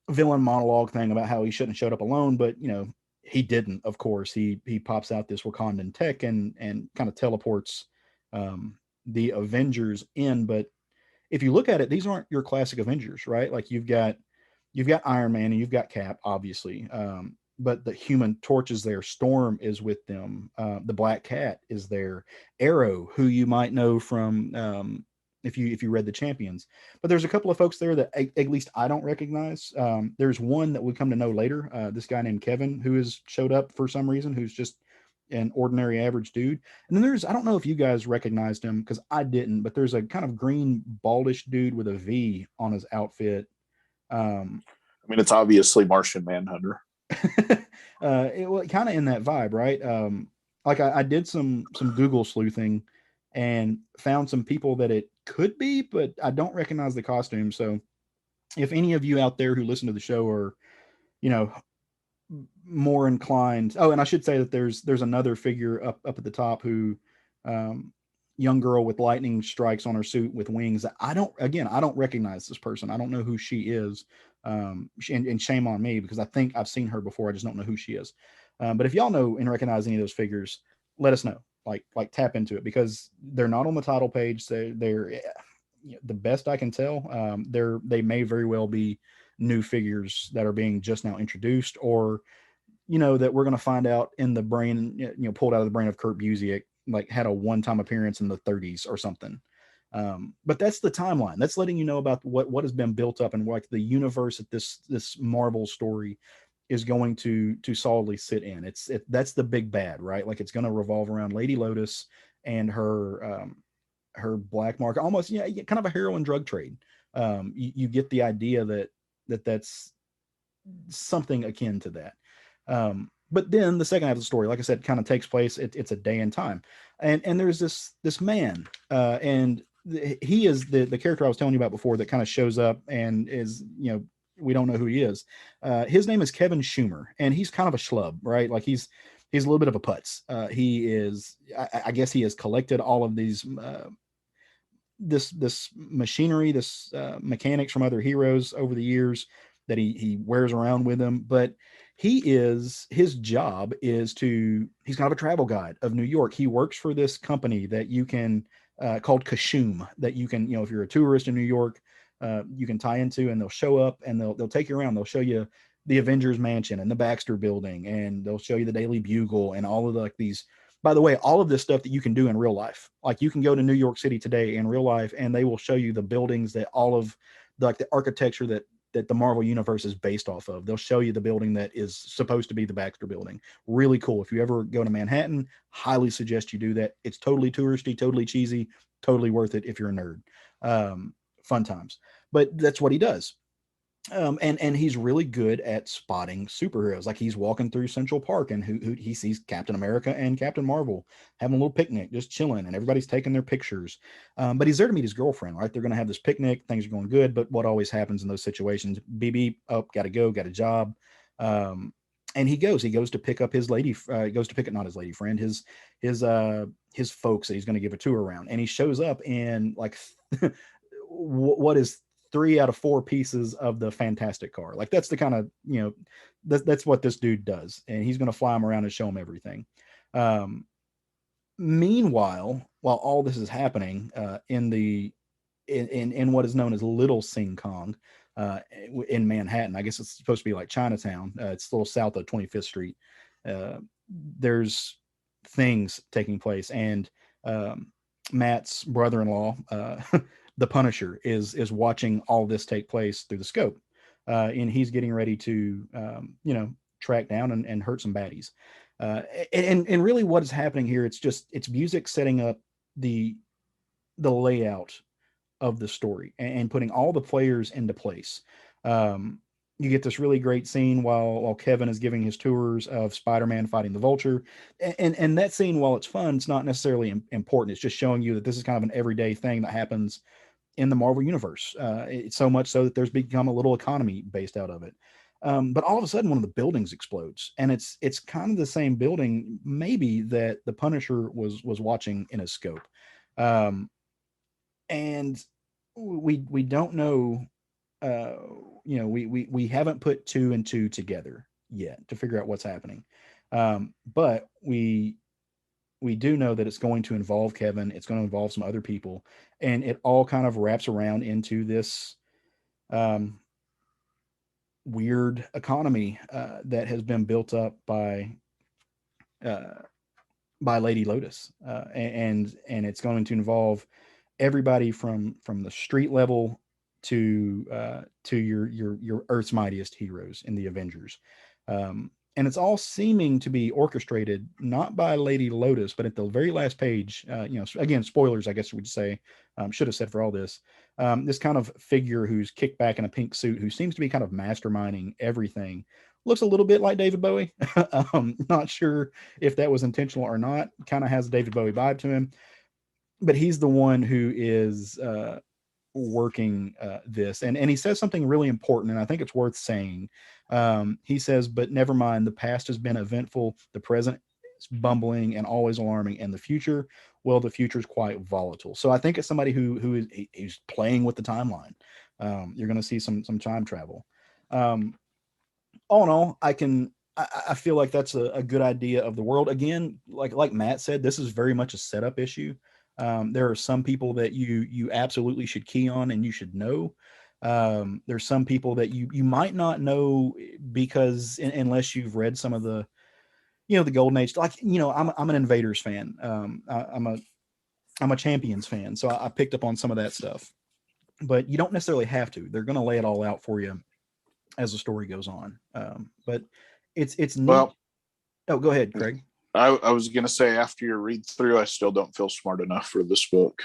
villain monologue thing about how he shouldn't have showed up alone, but he didn't. Of course, he pops out this Wakandan tech and kind of teleports the Avengers in. But if you look at it, these aren't your classic Avengers, right? Like you've got Iron Man and you've got Cap, obviously. But the Human Torch is there. Storm is with them. The Black Cat is there. Arrow, who you might know from if you read the Champions. But there's a couple of folks there that at least I don't recognize. There's one that we come to know later. This guy named Kevin, who has showed up for some reason, who's just an ordinary average dude. And then there's, I don't know if you guys recognized him because I didn't, but there's a kind of green baldish dude with a V on his outfit. I mean, it's obviously Martian Manhunter. Well, kind of in that vibe, right? Like I did some Google sleuthing and found some people that it could be, but I don't recognize the costume. So if any of you out there who listen to the show are, you know, more inclined. Oh, and I should say that there's another figure up at the top who, young girl with lightning strikes on her suit with wings. I don't recognize this person. I don't know who she is. And shame on me because I think I've seen her before. I just don't know who she is. But if y'all know and recognize any of those figures, let us know. Like tap into it because they're not on the title page. They're the best I can tell. They may very well be new figures that are being just now introduced, or that we're going to find out in the brain, pulled out of the brain of Kurt Busiek, like had a one-time appearance in the 30s or something. But that's the timeline. That's letting you know about what has been built up and like the universe that this Marvel story is going to solidly sit in. That's the big bad, right? Like it's going to revolve around Lady Lotus and her black market, almost kind of a heroin drug trade. You get the idea that's something akin to that. But then the second half of the story, like I said, kind of takes place. It's a day in time, and there's this man, and he is the character I was telling you about before that kind of shows up and is we don't know who he is. His name is Kevin Schumer, and he's kind of a schlub, right? Like he's a little bit of a putz. He is, I guess, he has collected all of these this machinery, this mechanics from other heroes over the years that he wears around with him, but his job is he's kind of a travel guide of New York. He works for this company that you can called Kashum, that you can, if you're a tourist in New York, you can tie into, and they'll show up and they'll take you around. They'll show you the Avengers Mansion and the Baxter Building, and they'll show you the Daily Bugle and all of these. By the way, all of this stuff that you can do in real life, like you can go to New York City today in real life, and they will show you the buildings that all of the architecture that the Marvel universe is based off of. They'll show you the building that is supposed to be the Baxter Building. Really cool. If you ever go to Manhattan, highly suggest you do that. It's totally touristy, totally cheesy, totally worth it if you're a nerd. Fun times. But that's what he does. And he's really good at spotting superheroes. Like he's walking through Central Park and who he sees Captain America and Captain Marvel having a little picnic, just chilling, and everybody's taking their pictures. But he's there to meet his girlfriend, right? They're going to have this picnic. Things are going good. But what always happens in those situations, beep, beep, oh, got to go, got a job. And he goes to pick up his lady, not his lady friend, his folks that he's going to give a tour around. And he shows up in like what is 3 out of 4 pieces of the Fantastic car. Like that's the kind of, that's what this dude does. And he's going to fly him around and show him everything. Meanwhile, while all this is happening, in what is known as Little Sing Kong, in Manhattan, I guess it's supposed to be like Chinatown. It's a little south of 25th Street. There's things taking place, and Matt's brother-in-law, the Punisher, is watching all this take place through the scope, and he's getting ready to track down and hurt some baddies. And really what is happening here, it's Busiek setting up the layout of the story and putting all the players into place. You get this really great scene while Kevin is giving his tours of Spider-Man fighting the Vulture. And that scene, while it's fun, it's not necessarily important. It's just showing you that this is kind of an everyday thing that happens in the Marvel universe. It's so much so that there's become a little economy based out of it. But all of a sudden, one of the buildings explodes, and it's kind of the same building, maybe, that the Punisher was watching in his scope. And we don't know. We haven't put 2 and 2 together yet to figure out what's happening. But we we do know that it's going to involve Kevin. It's going to involve some other people, and it all kind of wraps around into this weird economy that has been built up by Lady Lotus, and it's going to involve everybody from the street level to your Earth's mightiest heroes in the Avengers. And it's all seeming to be orchestrated not by Lady Lotus, but at the very last page, again, spoilers, I guess we would say, should have said for all this, this kind of figure who's kicked back in a pink suit, who seems to be kind of masterminding everything, looks a little bit like David Bowie. Not sure if that was intentional or not. Kind of has a David Bowie vibe to him, but he's the one who is working this, and he says something really important, and I think it's worth saying. He says, "But never mind, the past has been eventful, the present is bumbling and always alarming, and the future, well, the future is quite volatile." So I think it's somebody who is playing with the timeline. You're going to see some time travel. All in all, I feel like that's a good idea of the world. Again, like Matt said, this is very much a setup issue. There are some people that you absolutely should key on and you should know. There's some people that you might not know because unless you've read some of the, the Golden Age, I'm an Invaders fan. I'm a Champions fan. So I picked up on some of that stuff, but you don't necessarily have to. They're going to lay it all out for you as the story goes on. But it's neat. Well, oh, go ahead, Craig. I was going to say, after your read through, I still don't feel smart enough for this book.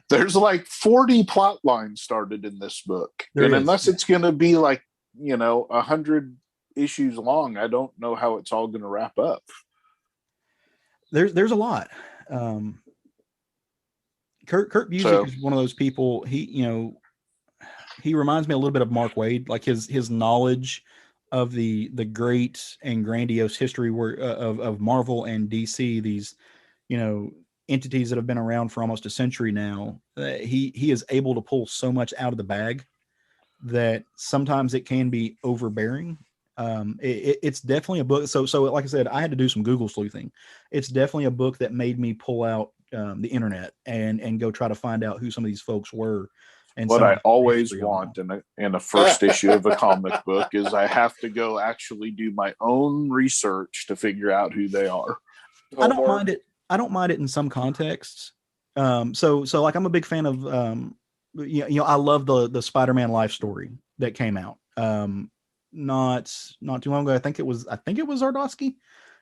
There's like 40 plot lines started in this book. Unless it's going to be 100 issues long, I don't know how it's all going to wrap up. There's a lot. Kurt Busiek is one of those people. He reminds me a little bit of Mark Waid, like his knowledge of the great and grandiose history of Marvel and DC, these entities that have been around for almost a century now. He is able to pull so much out of the bag that sometimes it can be overbearing. It's definitely a book. So like I said, I had to do some Google sleuthing. It's definitely a book that made me pull out the internet and go try to find out who some of these folks were. And what I always want in a first issue of a comic book is I have to go actually do my own research to figure out who they are. I don't mind it. I don't mind it in some contexts. So like I'm a big fan of I love the Spider-Man life story that came out. Not too long ago. I think it was Zardowski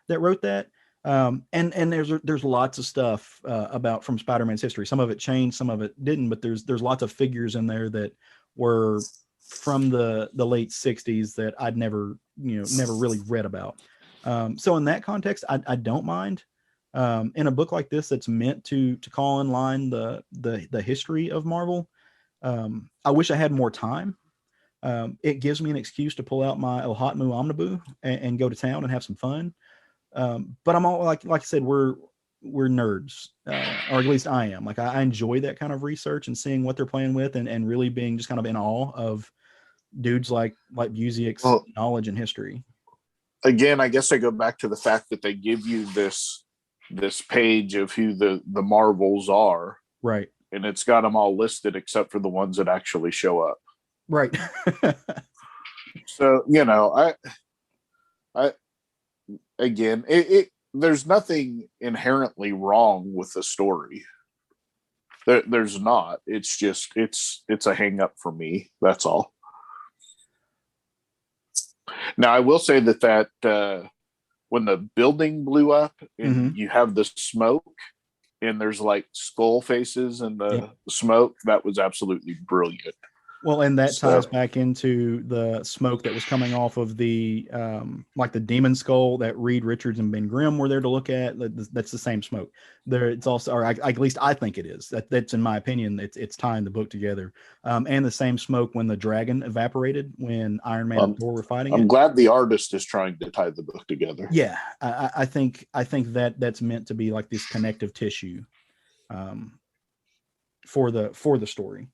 that wrote that. And there's lots of stuff about from Spider-Man's history. Some of it changed, some of it didn't, but there's lots of figures in there that were from the late 60s that I'd never really read about. So in that context, I don't mind. In a book like this that's meant to call in line the history of Marvel, I wish I had more time. It gives me an excuse to pull out my Ohatmu Omnibu and go to town and have some fun. But I'm all like I said, we're nerds, or at least I am. Like I enjoy that kind of research and seeing what they're playing with, and really being just kind of in awe of dudes like Busiek's knowledge and history. Again, I guess I go back to the fact that they give you this page of who the Marvels are, right? And it's got them all listed except for the ones that actually show up, right? So I again, there's nothing inherently wrong with the story. There's not. It's just it's a hang up for me. That's all. Now I will say that when the building blew up and you have the smoke and there's like skull faces and the smoke, that was absolutely brilliant. Well, and that ties back into the smoke that was coming off of the like the demon skull that Reed Richards and Ben Grimm were there to look at. That's the same smoke. There, it's also, or at least I think it is. That's in my opinion. It's tying the book together. And the same smoke when the dragon evaporated when Iron Man and Thor were fighting. I'm glad the artist is trying to tie the book together. Yeah, I think that's meant to be like this connective tissue for the story.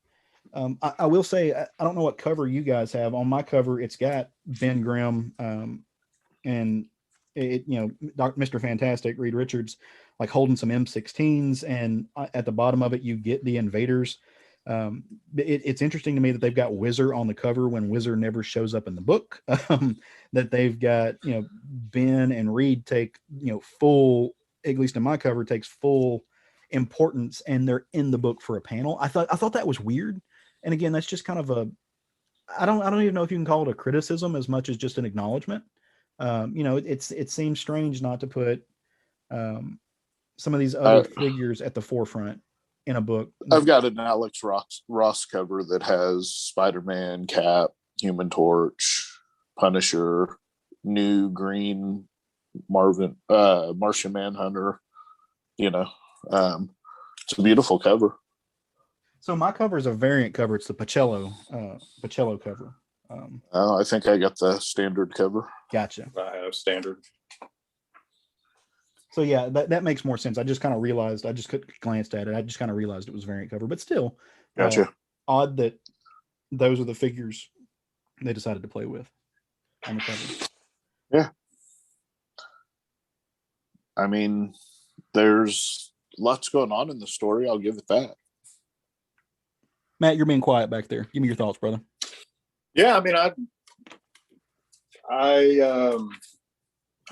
I will say, I don't know what cover you guys have. On my cover, it's got Ben Grimm and Mr. Fantastic, Reed Richards, like holding some M16s, and at the bottom of it, you get the invaders. It's interesting to me that they've got Whizzer on the cover when Whizzer never shows up in the book. That they've got, Ben and Reed take, full, at least in my cover, takes full importance, and they're in the book for a panel. I thought that was weird. And again, that's just kind of I don't even know if you can call it a criticism as much as just an acknowledgement. It seems strange not to put some of these other figures at the forefront in a book. I've got an Alex Ross cover that has Spider-Man, Cap, Human Torch, Punisher, New Green, Martian Manhunter. It's a beautiful cover. So my cover is a variant cover. It's the Pacello cover. I think I got the standard cover. Gotcha. I have standard. So yeah, that makes more sense. I just kind of realized, I just glanced at it. I just kind of realized it was variant cover, but still, Gotcha. Odd that those are the figures they decided to play with on the cover. Yeah. I mean, there's lots going on in the story. I'll give it that. Matt, you're being quiet back there. Give me your thoughts, brother. Yeah, I mean, I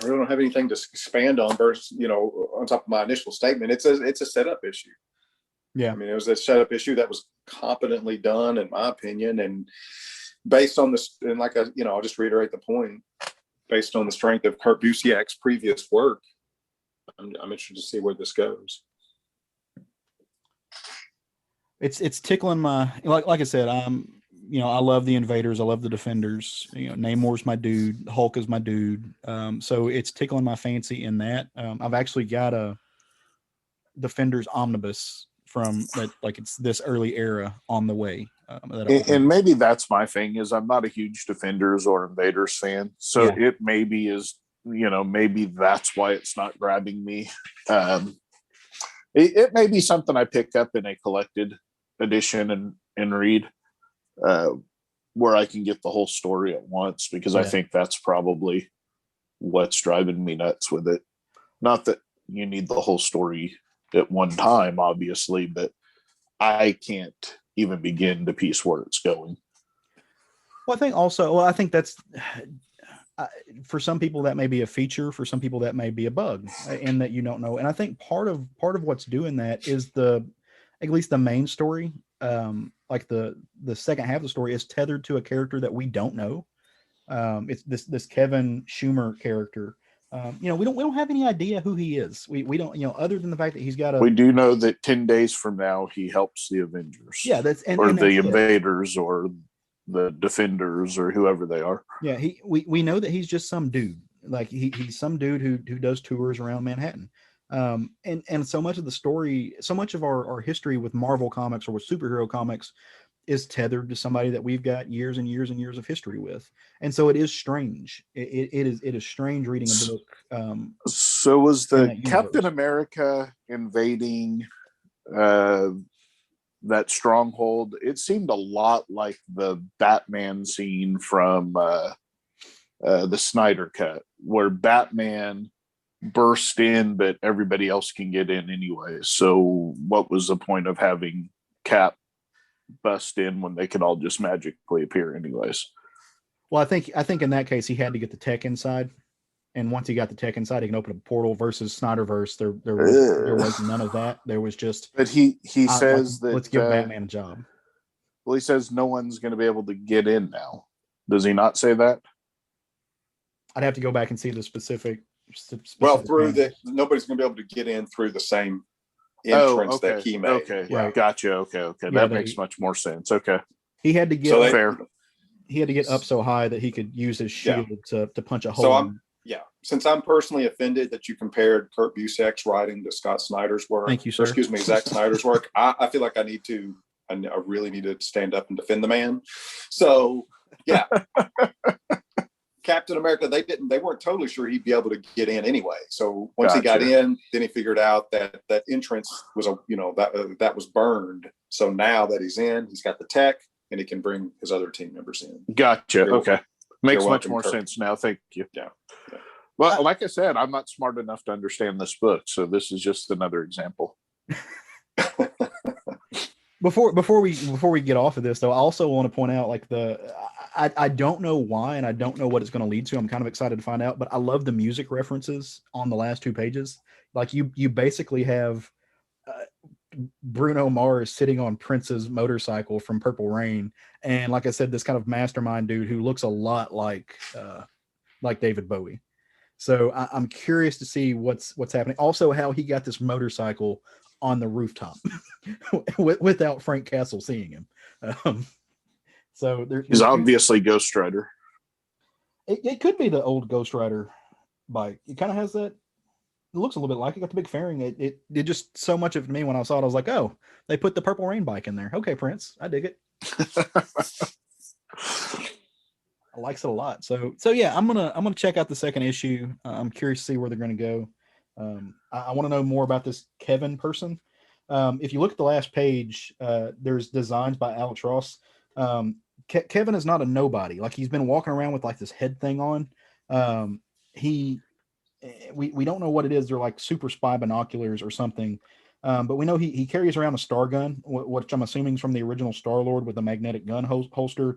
really don't have anything to expand on versus, on top of my initial statement. It's a setup issue. Yeah. I mean, it was a setup issue that was competently done, in my opinion, and based on this, and I'll just reiterate the point, based on the strength of Kurt Busiek's previous work, I'm interested to see where this goes. It's tickling my, like I said, I love the invaders. I love the defenders. Namor's my dude. Hulk is my dude. So it's tickling my fancy in that. I've actually got a defenders omnibus from that, like it's this early era on the way. And maybe that's my thing, is I'm not a huge defenders or invaders fan. So It maybe is, maybe that's why it's not grabbing me. It may be something I pick up in a collected edition and read, where I can get the whole story at once, because I think that's probably what's driving me nuts with it. Not that you need the whole story at one time, obviously, but I can't even begin to piece where it's going. Well, I think that's for some people that may be a feature, for some people that may be a bug, in that you don't know. And I think part of what's doing that is at least the main story, like the second half of the story, is tethered to a character that we don't know. It's this Kevin Schumer character. We don't have any idea who he is. We don't, other than the fact that he's got we do know that 10 days from now he helps the Avengers. Yeah, the invaders or the defenders or whoever they are. Yeah, we know that he's just some dude. Like he's some dude who does tours around Manhattan. And so much of the story, so much of our history with Marvel comics or with superhero comics is tethered to somebody that we've got years and years and years of history with. And so it is strange. It is strange reading a book. So was the Captain America invading that stronghold? It seemed a lot like the Batman scene from the Snyder Cut, where Batman burst in, but everybody else can get in anyway. So what was the point of having Cap bust in when they could all just magically appear anyways? Well, I think in that case he had to get the tech inside, and once he got the tech inside, he can open a portal. Versus Snyderverse, there was none of that. There was just. But he says that let's give Batman a job. Well, he says no one's going to be able to get in now. Does he not say that? I'd have to go back and see the specific. Well, through nobody's going to be able to get in through the same entrance that he made. Okay, right. Gotcha. Okay, that makes much more sense. Okay, he had to get fair. He had to get up so high that he could use his shield to punch a hole. So since I'm personally offended that you compared Kurt Busiek's writing to Scott Snyder's work. Thank you, sir. Zack Snyder's work. I feel like I really need to stand up and defend the man. So yeah. Captain America, they weren't totally sure he'd be able to get in anyway. So once he got in, then he figured out that entrance was that was burned. So now that he's in, he's got the tech and he can bring his other team members in. Gotcha. Okay. Makes much more sense now. Thank you. Yeah. Well, like I said, I'm not smart enough to understand this book, so this is just another example. Before we get off of this, though, I also want to point out, like, I don't know why, and I don't know what it's going to lead to. I'm kind of excited to find out, but I love the music references on the last 2 pages. Like, you basically have Bruno Mars sitting on Prince's motorcycle from Purple Rain, and like I said, this kind of mastermind dude who looks a lot like David Bowie. So I'm curious to see what's happening. Also, how he got this motorcycle on the rooftop without Frank Castle seeing him. So he's obviously Ghost Rider. It could be the old Ghost Rider bike. It kind of has that. It looks a little bit like it. Got the big fairing. It did just so much of it to me when I saw it. I was like, oh, they put the Purple Rain bike in there. Okay, Prince, I dig it. I likes it a lot. So yeah, I'm gonna check out the second issue. I'm curious to see where they're gonna go. I want to know more about this Kevin person. If you look at the last page, there's designs by Alex Ross. Kevin is not a nobody. Like, he's been walking around with like this head thing on. We don't know what it is. They're like super spy binoculars or something. But we know he carries around a star gun, which I'm assuming is from the original Star-Lord with a magnetic gun holster.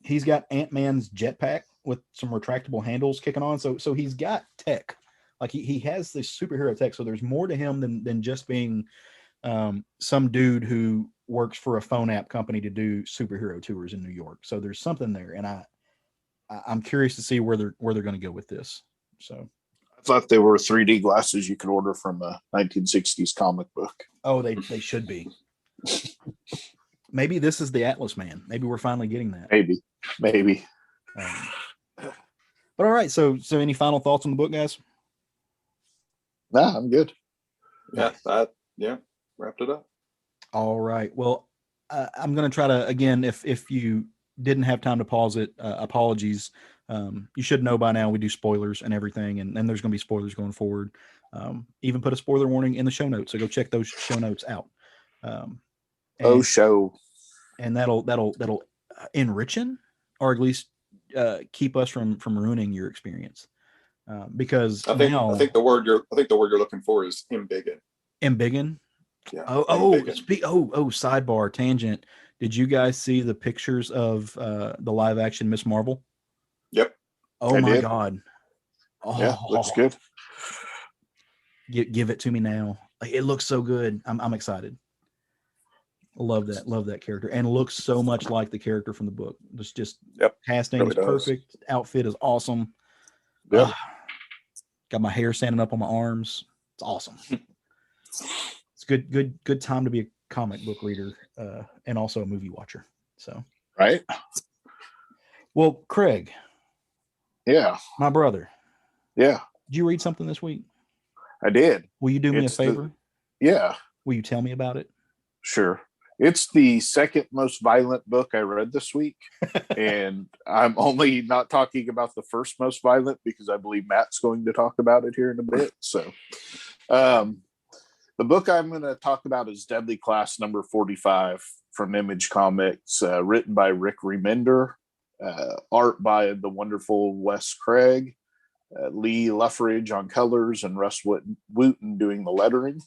He's got Ant-Man's jetpack with some retractable handles kicking on. So he's got tech. Like, he has this superhero tech. So there's more to him than just being some dude who works for a phone app company to do superhero tours in New York. So there's something there, and I'm curious to see where they're going to go with this. So I thought they were 3D glasses you could order from a 1960s comic book. Oh, they should be. Maybe this is the Atlas Man. Maybe we're finally getting that. Maybe. But all right. So any final thoughts on the book, guys? Nah, I'm good. Yeah, wrapped it up. All right. Well, I'm going to try to, again, if you didn't have time to pause it, apologies. You should know by now we do spoilers and everything, and there's going to be spoilers going forward. Even put a spoiler warning in the show notes, so go check those show notes out. And that'll enrichen, or at least keep us from ruining your experience. Because I think the word you're looking for is embiggen. Embiggen. Yeah. Sidebar tangent. Did you guys see the pictures of the live action Miss Marvel? Yep. Oh, I did. God. Oh, yeah, looks good. Give it to me now. It looks so good. I'm excited. Love that character, and looks so much like the character from the book. Just casting really is perfect. Outfit is awesome. Yep. Got my hair standing up on my arms. It's awesome. It's good time to be a comic book reader and also a movie watcher. So right. Well, Craig. Yeah. My brother. Yeah. Did you read something this week? I did. Will you do me a favor? Yeah. Will you tell me about it? Sure. It's the second most violent book I read this week. And I'm only not talking about the first most violent because I believe Matt's going to talk about it here in a bit. So the book I'm going to talk about is Deadly Class number 45 from Image Comics, written by Rick Remender, art by the wonderful Wes Craig, Lee Luffridge on colors, and Russ Wooten doing the lettering.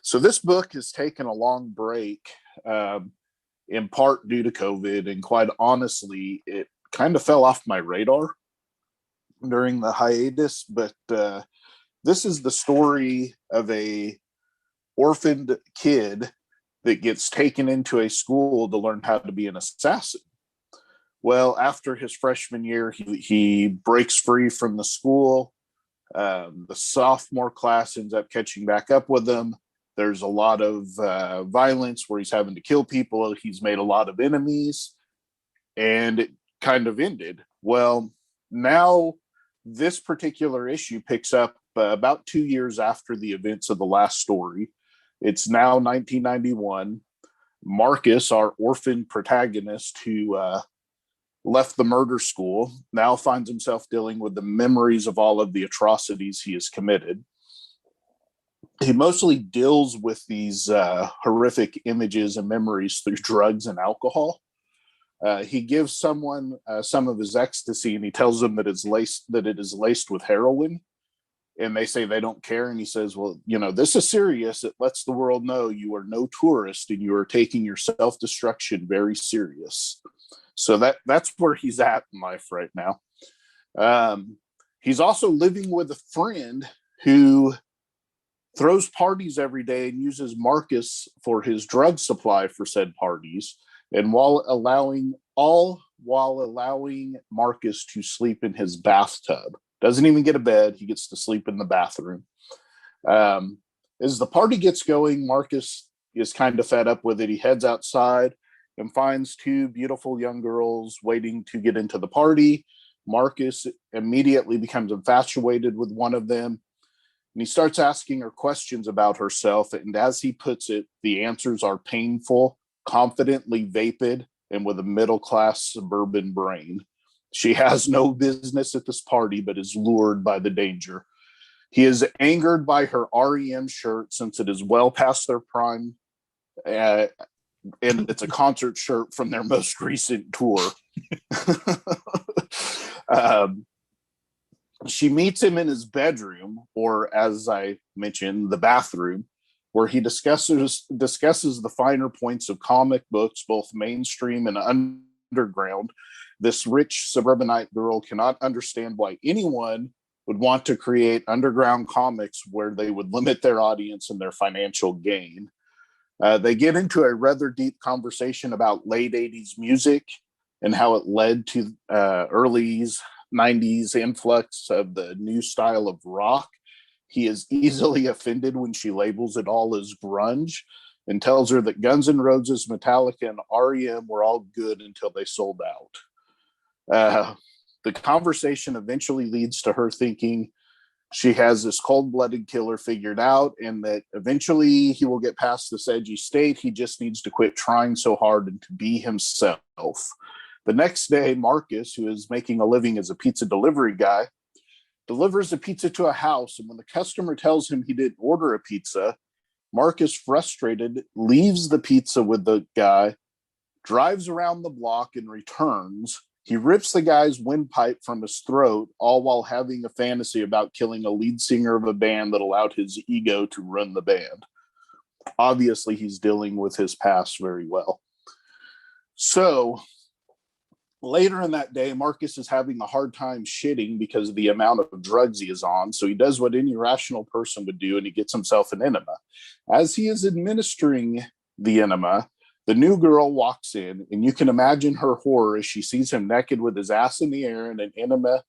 So this book has taken a long break, in part due to COVID, and quite honestly, it kind of fell off my radar during the hiatus. But this is the story of a orphaned kid that gets taken into a school to learn how to be an assassin. Well, after his freshman year, he breaks free from the school. The sophomore class ends up catching back up with him. There's a lot of violence where he's having to kill people. He's made a lot of enemies, and it kind of ended. Well, now this particular issue picks up about 2 years after the events of the last story. It's now 1991. Marcus, our orphan protagonist who left the murder school, now finds himself dealing with the memories of all of the atrocities he has committed. He mostly deals with these horrific images and memories through drugs and alcohol. He gives someone some of his ecstasy, and he tells them that it is laced with heroin. And they say they don't care. And he says, well, this is serious. It lets the world know you are no tourist and you are taking your self-destruction very serious. So that's where he's at in life right now. He's also living with a friend who throws parties every day and uses Marcus for his drug supply for said parties. And while allowing Marcus to sleep in his bathtub. Doesn't even get a bed. He gets to sleep in the bathroom. As the party gets going, Marcus is kind of fed up with it. He heads outside and finds two beautiful young girls waiting to get into the party. Marcus immediately becomes infatuated with one of them. And he starts asking her questions about herself. And as he puts it, the answers are painful, confidently vapid, and with a middle-class suburban brain. She has no business at this party, but is lured by the danger. He is angered by her REM shirt since it is well past their prime. And it's a concert shirt from their most recent tour. She meets him in his bedroom, or as I mentioned, the bathroom, where he discusses the finer points of comic books, both mainstream and underground. This rich suburbanite girl cannot understand why anyone would want to create underground comics where they would limit their audience and their financial gain. They get into a rather deep conversation about late 80s music and how it led to early 90s influx of the new style of rock. He is easily offended when she labels it all as grunge and tells her that Guns N' Roses, Metallica, and REM were all good until they sold out. The conversation eventually leads to her thinking she has this cold-blooded killer figured out, and that eventually he will get past this edgy state. He just needs to quit trying so hard and to be himself. The next day, Marcus, who is making a living as a pizza delivery guy, delivers a pizza to a house, and when the customer tells him he didn't order a pizza, Marcus, frustrated, leaves the pizza with the guy, drives around the block, and returns. He rips the guy's windpipe from his throat, all while having a fantasy about killing a lead singer of a band that allowed his ego to run the band. Obviously, he's dealing with his past very well. So, later in that day, Marcus is having a hard time shitting because of the amount of drugs he is on. So he does what any rational person would do, and he gets himself an enema. As he is administering the enema, the new girl walks in, and you can imagine her horror as she sees him naked with his ass in the air and an enema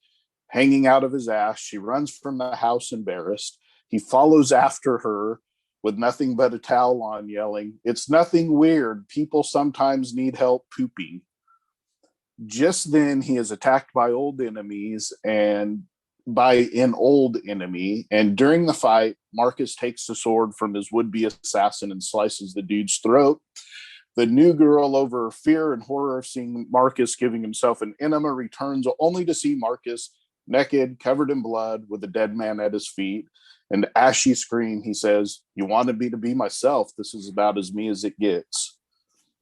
hanging out of his ass. She runs from the house embarrassed. He follows after her with nothing but a towel on, yelling, "It's nothing weird. People sometimes need help pooping." Just then, he is attacked by old enemies and by an old enemy. And during the fight, Marcus takes the sword from his would-be assassin and slices the dude's throat. The new girl, over fear and horror of seeing Marcus giving himself an enema, returns only to see Marcus naked, covered in blood, with a dead man at his feet. And as she screams, he says, "You wanted me to be myself. This is about as me as it gets."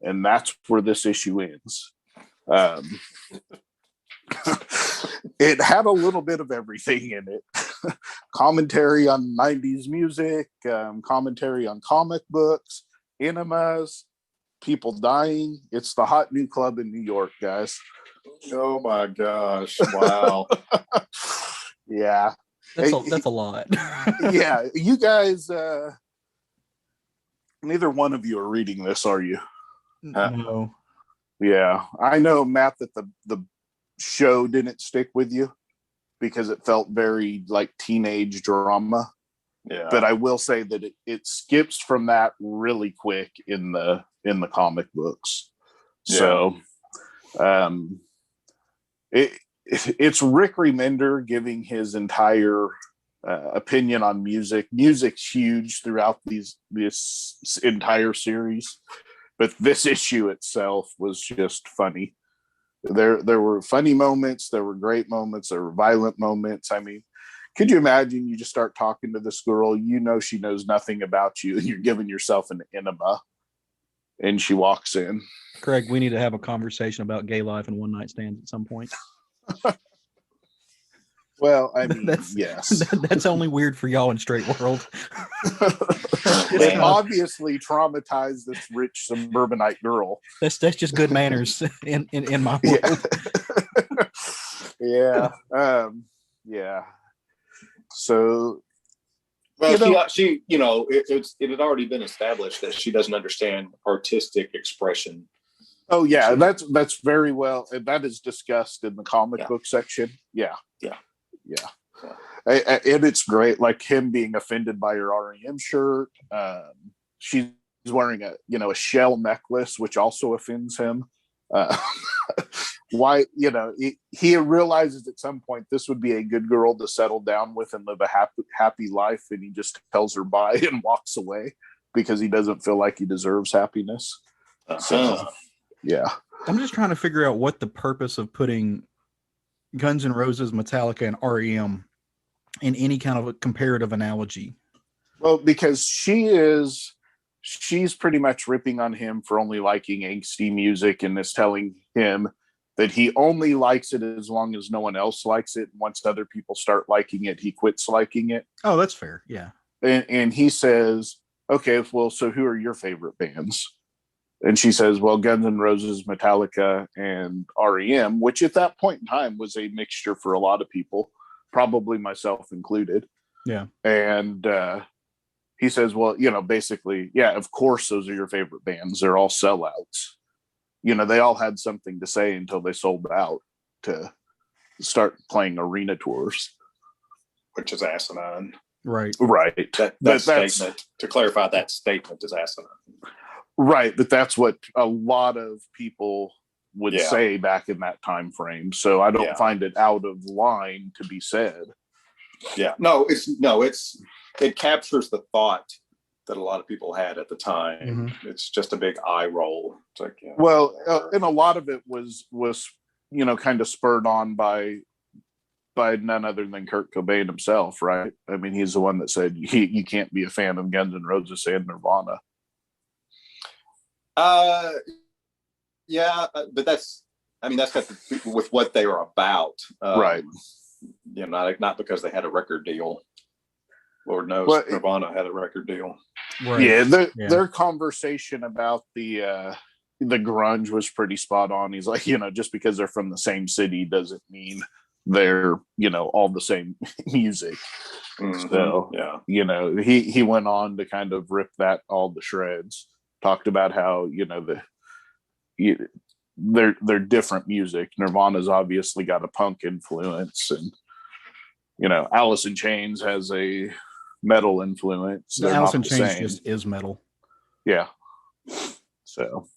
And that's where this issue ends. It had a little bit of everything in it. Commentary on 90s music, commentary on comic books, enemas, people dying. It's the hot new club in New York, guys. Oh my gosh. Wow. Yeah. That's a lot. Yeah. You guys, neither one of you are reading this, are you? No. Yeah. I know, Matt, that the show didn't stick with you because it felt very like teenage drama. Yeah. But I will say that it skips from that really quick in the comic books. Yeah. So it's Rick Remender giving his entire opinion on music. Music's huge throughout this entire series, but this issue itself was just funny. There were funny moments, there were great moments, there were violent moments. I mean, could you imagine you just start talking to this girl, you know she knows nothing about you, and you're giving yourself an enema? and she walks in. Craig, we need to have a conversation about gay life and one night stands at some point. Well, I mean, yes. That's only weird for y'all in straight world. It obviously traumatized this rich suburbanite girl. That's just good manners in my world. Yeah. Yeah. So, well, she it had already been established that she doesn't understand artistic expression. Oh yeah, that's very well, and that is discussed in the comic book section. Yeah. And it's great, like him being offended by her REM shirt. She's wearing a shell necklace, which also offends him. Why, he realizes at some point this would be a good girl to settle down with and live a happy life, and he just tells her bye and walks away because he doesn't feel like he deserves happiness. So, yeah. I'm just trying to figure out what the purpose of putting Guns N' Roses, Metallica, and REM in any kind of a comparative analogy. Well, because she's pretty much ripping on him for only liking angsty music and is telling him that he only likes it as long as no one else likes it. Once other people start liking it, he quits liking it. Oh, that's fair. Yeah. And he says, okay, well, so who are your favorite bands? And she says, well, Guns N' Roses, Metallica, and REM, which at that point in time was a mixture for a lot of people, probably myself included. Yeah. And he says, well, basically, yeah, of course, those are your favorite bands. They're all sellouts. They all had something to say until they sold out to start playing arena tours. Which is asinine. Right. That statement, to clarify, that statement is asinine. Right, but that's what a lot of people would say back in that time frame. So I don't find it out of line to be said. Yeah, it captures the thought that a lot of people had at the time. Mm-hmm. It's just a big eye roll. It's like, well, and a lot of it was kind of spurred on by none other than Kurt Cobain himself, right? I mean, he's the one that said you can't be a fan of Guns N' Roses and Nirvana. But that's got to do with what they were about, right? Not because they had a record deal. Lord knows, Nirvana had a record deal. Right. Yeah, their conversation about the grunge was pretty spot on. He's like, just because they're from the same city doesn't mean they're all the same music. Mm-hmm. So he went on to kind of rip that all to shreds. Talked about how they're different music. Nirvana's obviously got a punk influence, and Alice in Chains has a metal influence. Alice in Chains just is metal. Yeah. So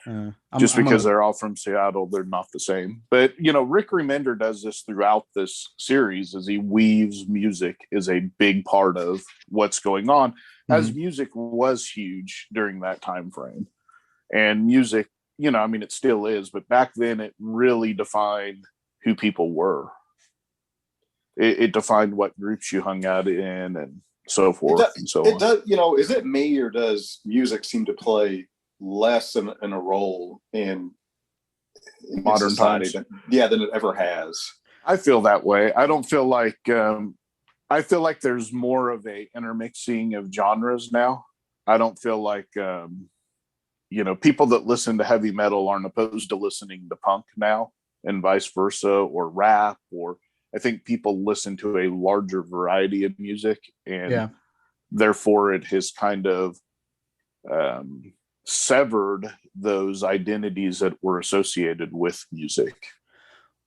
because they're all from Seattle, they're not the same. But Rick Remender does this throughout this series, as he weaves music is a big part of what's going on. As music was huge during that time frame, and music, it still is, but back then it really defined who people were. It defined what groups you hung out in and so forth and so on. Does, is it me, or does music seem to play less in a role in modern society times than it ever has? I feel that way. I don't feel like I feel like there's more of a intermixing of genres now. I don't feel like people that listen to heavy metal aren't opposed to listening to punk now, and vice versa, or rap, or I think people listen to a larger variety of music, and therefore it has kind of severed those identities that were associated with music.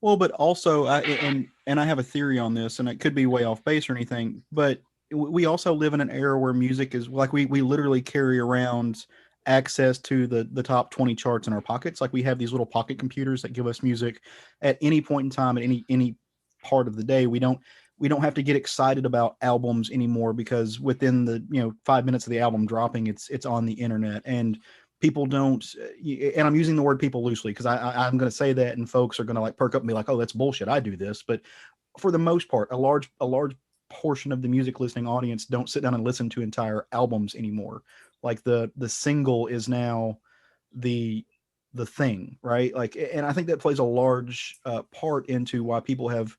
Well, but also, and I have a theory on this, and it could be way off base or anything, but we also live in an era where music is like we literally carry around access to the top 20 charts in our pockets. Like we have these little pocket computers that give us music at any point in time, at any part of the day. We don't have to get excited about albums anymore, because within the 5 minutes of the album dropping, it's on the internet. And people don't, and I'm using the word people loosely because I'm going to say that, and folks are going to like perk up and be like, oh, that's bullshit, I do this. But for the most part, a large portion of the music listening audience don't sit down and listen to entire albums anymore. Like the single is now the thing, right? Like, and I think that plays a large part into why people have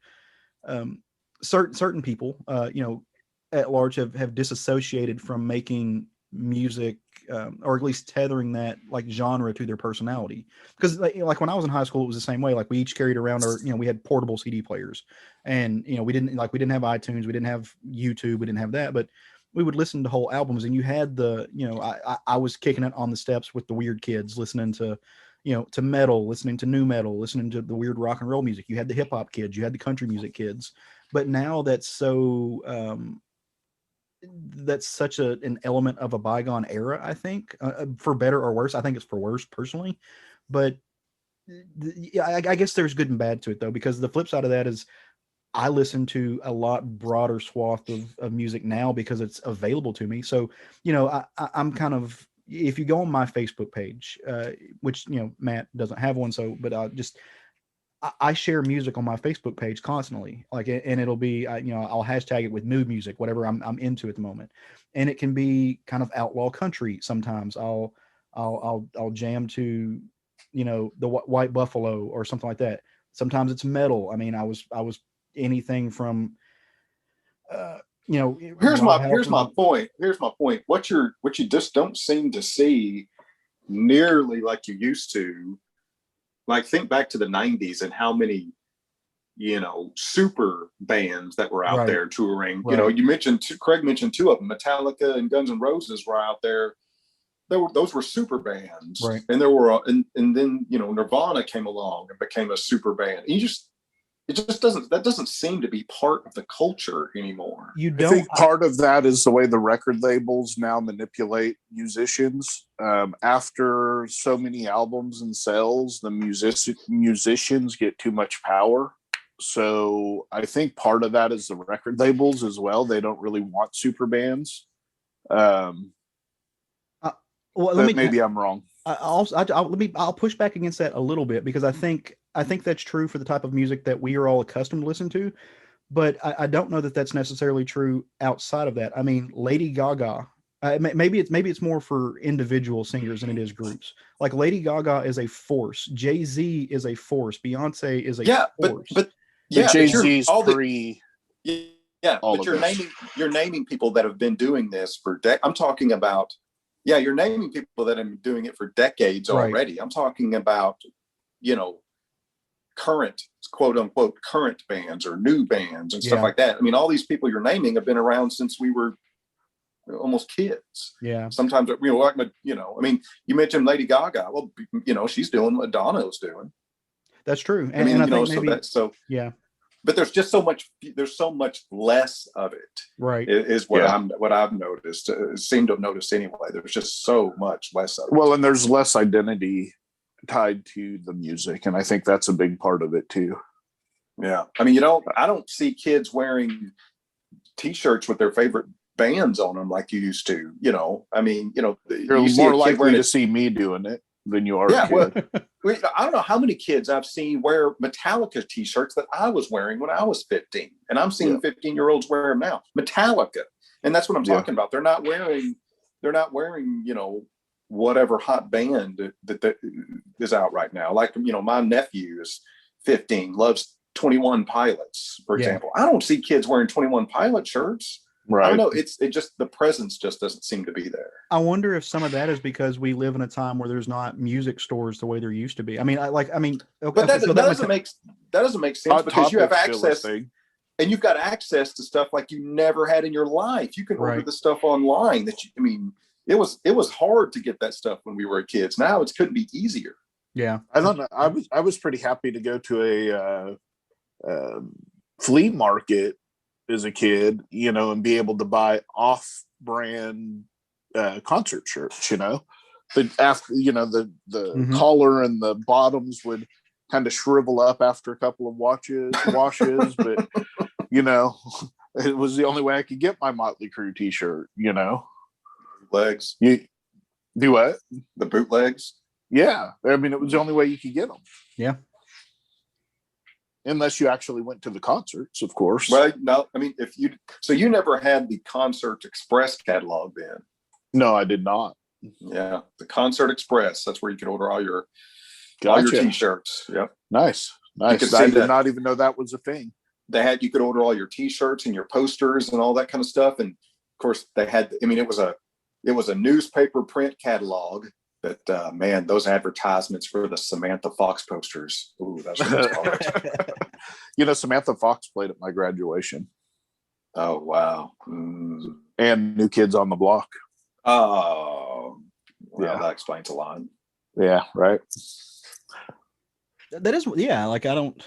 certain people, at large have disassociated from making music, or at least tethering that like genre to their personality. Because like when I was in high school, it was the same way. Like we each carried around our, we had portable CD players, and we didn't have iTunes, we didn't have YouTube, we didn't have that, but we would listen to whole albums, and you had I was kicking it on the steps with the weird kids, listening to to metal, listening to new metal, listening to the weird rock and roll music. You had the hip hop kids, you had the country music kids. But now that's such an element of a bygone era, I think, for better or worse. I think it's for worse personally, but I guess there's good and bad to it though, because the flip side of that is I listen to a lot broader swath of music now because it's available to me. So, I'm kind of, if you go on my Facebook page, which, Matt doesn't have one. So, but I share music on my Facebook page constantly, like, and it'll be, I'll hashtag it with mood music, whatever I'm into at the moment. And it can be kind of outlaw country. Sometimes I'll jam to, the White Buffalo or something like that. Sometimes it's metal. I mean, I was anything from, here's my point. What you just don't seem to see nearly like you used to. Like, think back to the 90s and how many, super bands that were out there touring. Right. Craig mentioned two of them, Metallica and Guns N' Roses were out there. Those were super bands. Right. And there were, and then, Nirvana came along and became a super band. That doesn't seem to be part of the culture anymore. I think part of that is the way the record labels now manipulate musicians. After so many albums and sales, the musicians get too much power. So I think part of that is the record labels as well. They don't really want super bands. Maybe I'm wrong. I'll push back against that a little bit, because I think that's true for the type of music that we are all accustomed to listen to, but I don't know that that's necessarily true outside of that. I mean, Lady Gaga, maybe it's more for individual singers than it is groups. Like Lady Gaga is a force, Jay-Z is a force, Beyonce is a force. But Jay-Z's pre. But you're naming people that have been doing this for I'm talking about. Yeah, you're naming people that have been doing it for decades already. Right. I'm talking about, current, quote unquote, current bands or new bands and stuff like that. I mean, all these people you're naming have been around since we were almost kids. Yeah. Sometimes, I mean, you mentioned Lady Gaga. Well, she's doing what Madonna's doing. That's true. And, I think yeah. But there's just so much less of it. Right. Is what I've noticed. Seem to have noticed anyway. There's just so much less of it. Well, and there's less identity tied to the music, and I think that's a big part of it too. Yeah. I mean, I don't see kids wearing T-shirts with their favorite bands on them like you used to. I mean, you're more likely to see me doing it than you are. Yeah. Well, I don't know how many kids I've seen wear Metallica T-shirts that I was wearing when I was 15, and I'm seeing 15-year-olds wear them now. Metallica, and that's what I'm talking about. They're not wearing, whatever hot band that is out right now. Like, my nephew is 15, loves 21 Pilots, for example. I don't see kids wearing 21 Pilot shirts. Right. I don't know. It just, the presence just doesn't seem to be there. I wonder if some of that is because we live in a time where there's not music stores the way there used to be. I mean, but that doesn't make sense, because you have access, and you've got access to stuff like you never had in your life. You can order the stuff online it was hard to get that stuff when we were kids. Now it couldn't be easier. Yeah. I don't know. I was pretty happy to go to a flea market as a kid, and be able to buy off-brand concert shirts, but after, the collar and the bottoms would kind of shrivel up after a couple of washes, but it was the only way I could get my Motley Crue t-shirt, Legs. You do what? The bootlegs. Yeah. I mean, it was the only way you could get them. Yeah. Unless you actually went to the concerts, of course. Well, no, I mean, you never had the Concert Express catalog then. No, I did not. Yeah, the Concert Express. That's where you could order all your T-shirts. Yep. Nice. I did not even know that was a thing. You could order all your T-shirts and your posters and all that kind of stuff. And of course, they had. I mean, it was a newspaper print catalog. But man, those advertisements for the Samantha Fox posters. Ooh, that's what it's called. Samantha Fox played at my graduation. Oh wow! And New Kids on the Block. Oh, well, that explains a lot. Yeah, right. That is, yeah. Like I don't.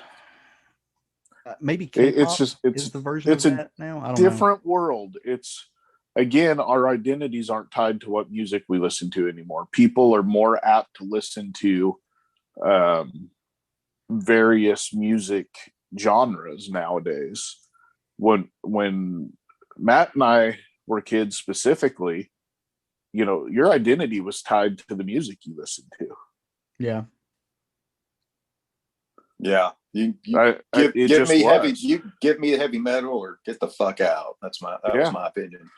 Maybe K-pop it's the version of that now. I don't different world. It's again, our identities aren't tied to what music we listen to anymore. People are more apt to listen to various music genres nowadays. When Matt and I were kids specifically, your identity was tied to the music you listened to. Yeah. Yeah. You give me heavy metal or get the fuck out. That was my opinion.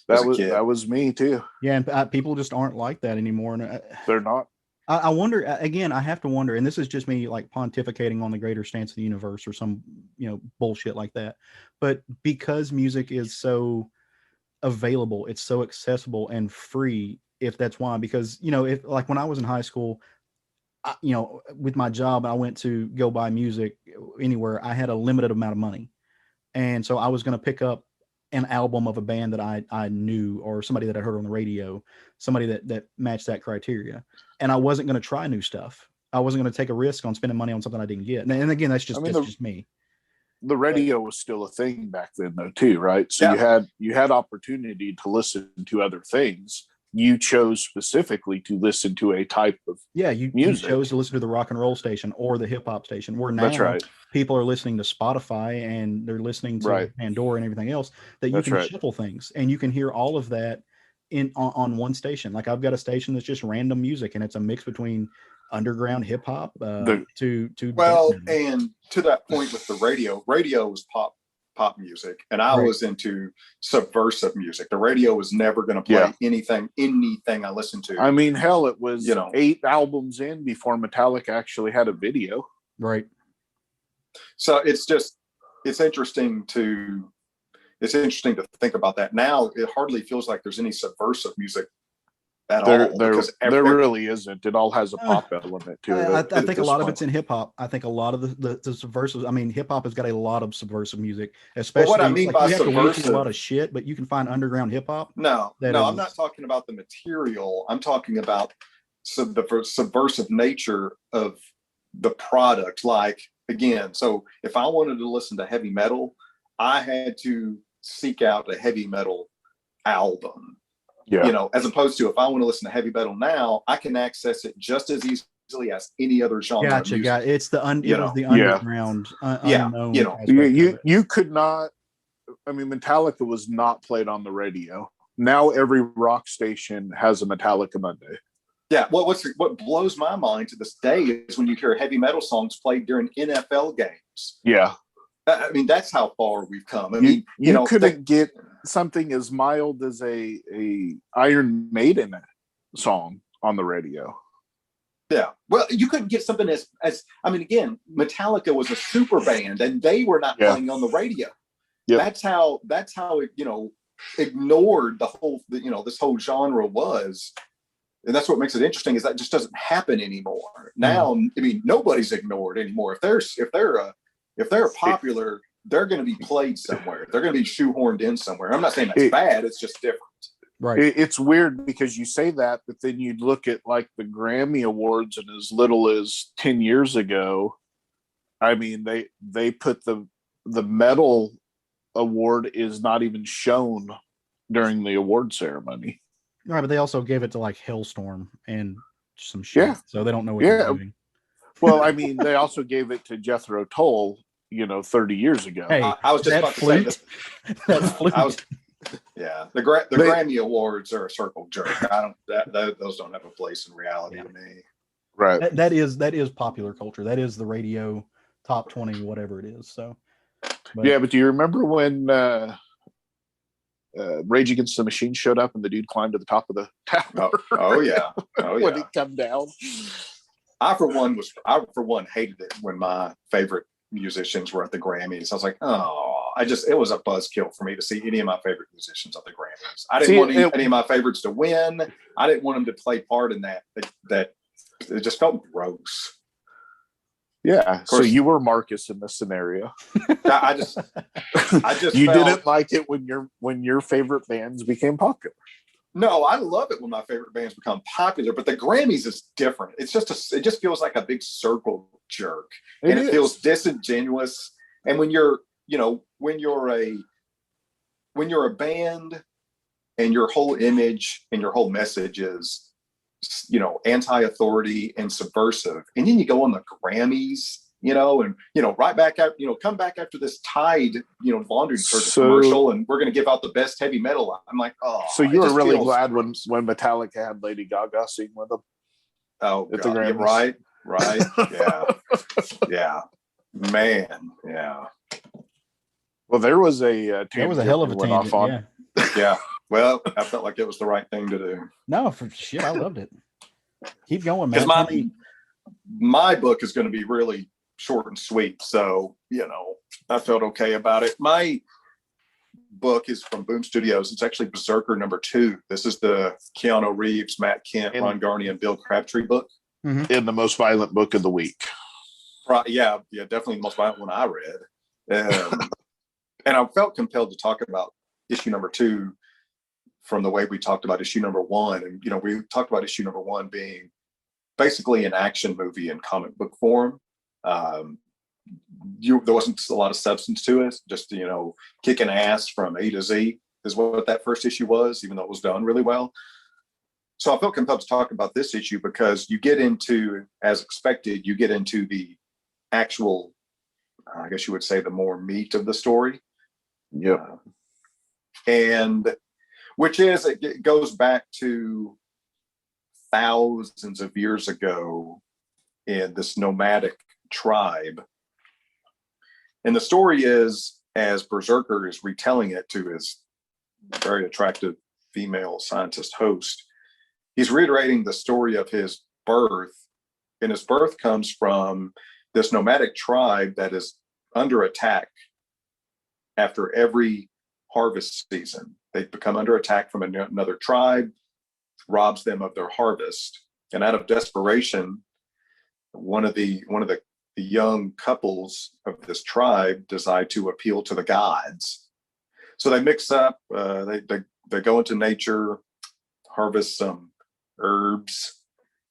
That was me too. Yeah, and people just aren't like that anymore. And they're not. I wonder, again, I have to wonder, and this is just me like pontificating on the greater stance of the universe or some, bullshit like that. But because music is so available, it's so accessible and free, if that's why, because, if like when I was in high school, with my job, I went to go buy music anywhere. I had a limited amount of money. And so I was going to pick up an album of a band that I knew, or somebody that I heard on the radio, somebody that matched that criteria. And I wasn't going to try new stuff. I wasn't going to take a risk on spending money on something I didn't get. And again, that's just me. The radio was still a thing back then though too, right? So you had opportunity to listen to other things. You chose specifically to listen to a type of music. You chose to listen to the rock and roll station or the hip hop station, where now people are listening to Spotify and they're listening to Pandora and everything else, that you can shuffle things and you can hear all of that on one station. Like I've got a station that's just random music and it's a mix between underground hip hop and to that point with the radio was pop music, and I was into subversive music. The radio was never going to play anything I listened to. I mean, hell, it was 8 albums in before Metallica actually had a video. Right. So it's interesting to think about that. Now it hardly feels like there's any subversive music at all. There really isn't. It all has a pop element to it. I think a lot of it's in hip hop. I think a lot of the subversive. I mean, hip hop has got a lot of subversive music, especially. But what I mean by subversive, a lot of shit, but you can find underground hip hop. No, I'm not talking about the material. I'm talking about the subversive nature of the product. Like again, so if I wanted to listen to heavy metal, I had to seek out a heavy metal album. Yeah. As opposed to if I want to listen to heavy metal now, I can access it just as easily as any other genre. Gotcha. It's the underground. Unknown. You could not. I mean, Metallica was not played on the radio. Now every rock station has a Metallica Monday. Yeah. What blows my mind to this day is when you hear heavy metal songs played during NFL games. Yeah. I mean, that's how far we've come. I mean, you couldn't get something as mild as a Iron Maiden song on the radio. Yeah. Well, you couldn't get something as I mean, again, Metallica was a super band and they were not playing on the radio. Yep. That's how it, ignored the whole, this whole genre was. And that's what makes it interesting, is that just doesn't happen anymore. Now, I mean, nobody's ignored anymore. If they're popular, they're going to be played somewhere. They're going to be shoehorned in somewhere. I'm not saying that's bad. It's just different. Right. It's weird because you say that, but then you look at like the Grammy Awards, and as little as 10 years ago, I mean, they put the metal award is not even shown during the award ceremony. Right, but they also gave it to like Hailstorm and some shit. Yeah. So they don't know what they're doing. Well, I mean, they also gave it to Jethro Tull, 30 years ago. Hey, I was just about to say this. That's flute. The Grammy Awards are a circle jerk. Those don't have a place in reality to me. Right. That is popular culture. That is the radio top 20, whatever it is. So. But do you remember when Rage Against the Machine showed up and the dude climbed to the top of the tower. Oh yeah. When he come down. I for one hated it when my favorite musicians were at the Grammys. I was like, it was a buzzkill for me to see any of my favorite musicians at the Grammys. I didn't want any of my favorites to win. I didn't want them to play part in that. That it just felt gross. Yeah. So you were Marcus in this scenario. I just you didn't like it when your favorite bands became popular. No, I love it when my favorite bands become popular, but the Grammys is different. It just feels like a big circle jerk, and it feels disingenuous. And when you're a band, and your whole image and your whole message is, anti-authority and subversive, and then you go on the Grammys, right back out, come back after this Tide, laundry detergent commercial, and we're going to give out the best heavy metal. I'm like, so you were really glad when Metallica had Lady Gaga sing with them? Oh, at the Grammys. Right, yeah, man, yeah. Well, there was a that was a hell of a tangent. Yeah. Well, I felt like it was the right thing to do. No, for shit, I loved it. Keep going, man. Because my book is going to be really short and sweet, so I felt okay about it. My book is from Boom Studios. It's actually Berserker #2. This is the Keanu Reeves, Matt Kent, Ron Garney, and Bill Crabtree book. Mm-hmm. In the most violent book of the week. Right? Yeah, definitely the most violent one I read. And I felt compelled to talk about issue #2 from the way we talked about issue #1. And, we talked about issue #1 being basically an action movie in comic book form. There wasn't a lot of substance to it, just, kicking ass from A to Z is what that first issue was, even though it was done really well. So I felt compelled to talk about this issue because you get into, as expected, the actual, I guess you would say, the more meat of the story. Yeah. And it goes back to thousands of years ago in this nomadic tribe. And the story is, as Berserker is retelling it to his very attractive female scientist host, he's reiterating the story of his birth. And his birth comes from this nomadic tribe that is under attack after every harvest season. They become under attack from another tribe, robs them of their harvest. And out of desperation, one of the young couples of this tribe decide to appeal to the gods. So they mix up, they go into nature, harvest some herbs,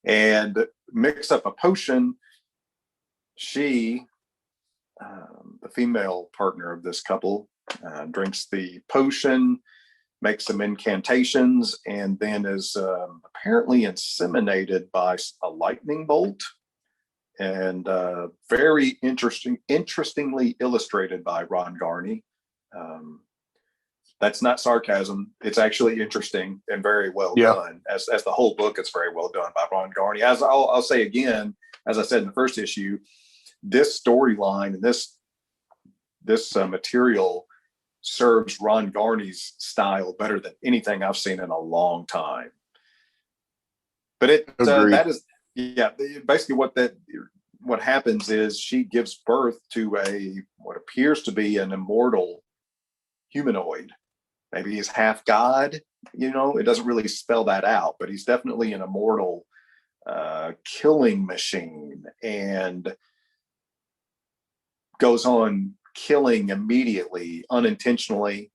and mix up a potion. She, the female partner of this couple, drinks the potion, makes some incantations, and then is apparently inseminated by a lightning bolt. And very interestingly illustrated by Ron Garney. That's not sarcasm. It's actually interesting and very well done. As the whole book is very well done by Ron Garney. As I'll say again, as I said in the first issue, this storyline and this material serves Ron Garney's style better than anything I've seen in a long time. But that is basically what happens is she gives birth to what appears to be an immortal humanoid. Maybe he's half god, it doesn't really spell that out, but he's definitely an immortal killing machine, and goes on killing immediately, unintentionally,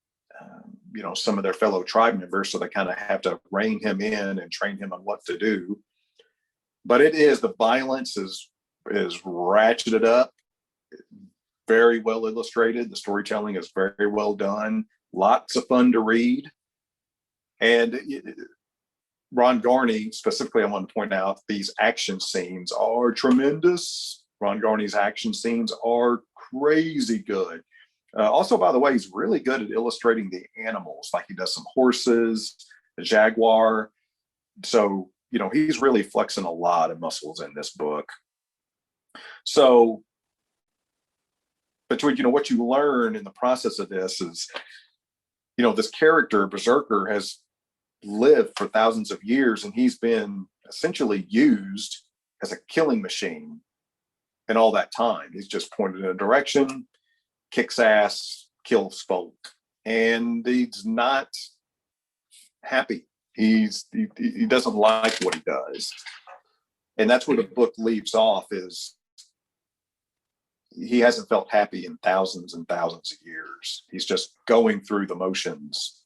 some of their fellow tribe members. So they kind of have to rein him in and train him on what to do. But the violence is ratcheted up, very well illustrated. The storytelling is very well done. Lots of fun to read. And Ron Garney, specifically, I want to point out these action scenes are tremendous. Ron Garney's action scenes are crazy good. Also, by the way, he's really good at illustrating the animals. Like he does some horses, a jaguar. So, he's really flexing a lot of muscles in this book. So, but what you learn in the process of this is this character, Berserker, has lived for thousands of years, and he's been essentially used as a killing machine. And all that time, he's just pointed in a direction, kicks ass, kills folk, and he's not happy. He doesn't like what he does, and that's where the book leaves off. Is he hasn't felt happy in thousands and thousands of years. He's just going through the motions,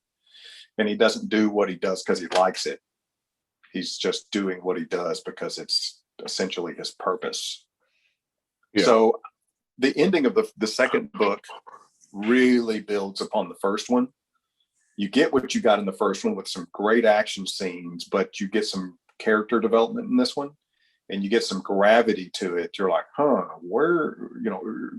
and he doesn't do what he does because he likes it. He's just doing what he does because it's essentially his purpose. Yeah. So the ending of the second book really builds upon the first one. You get what you got in the first one with some great action scenes, but you get some character development in this one, and you get some gravity to it. You're like, where,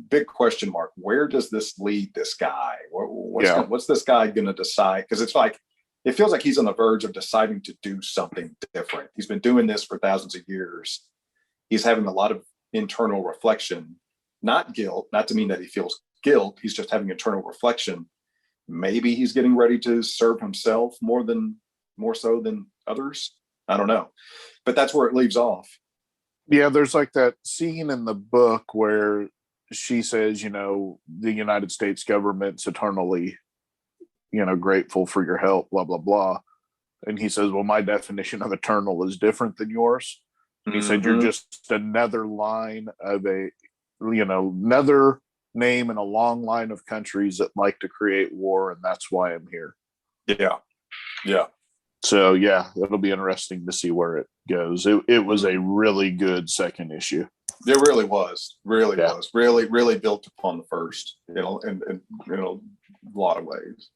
big question mark. Where does this lead this guy? What's this guy going to decide? Because it's like, it feels like he's on the verge of deciding to do something different. He's been doing this for thousands of years. He's having a lot of internal reflection, not guilt, not to mean that he feels guilt. He's just having internal reflection. Maybe he's getting ready to serve himself more so than others. I don't know, but that's where it leaves off. Yeah. There's like that scene in the book where she says, the United States government's eternally, grateful for your help, blah, blah, blah. And he says, well, my definition of eternal is different than yours. And he said, you're just another line of another name in a long line of countries that like to create war. And that's why I'm here. Yeah. Yeah. So, yeah, it'll be interesting to see where it goes. It was a really good second issue. It really was. Was. Really, really built upon the first, in a lot of ways.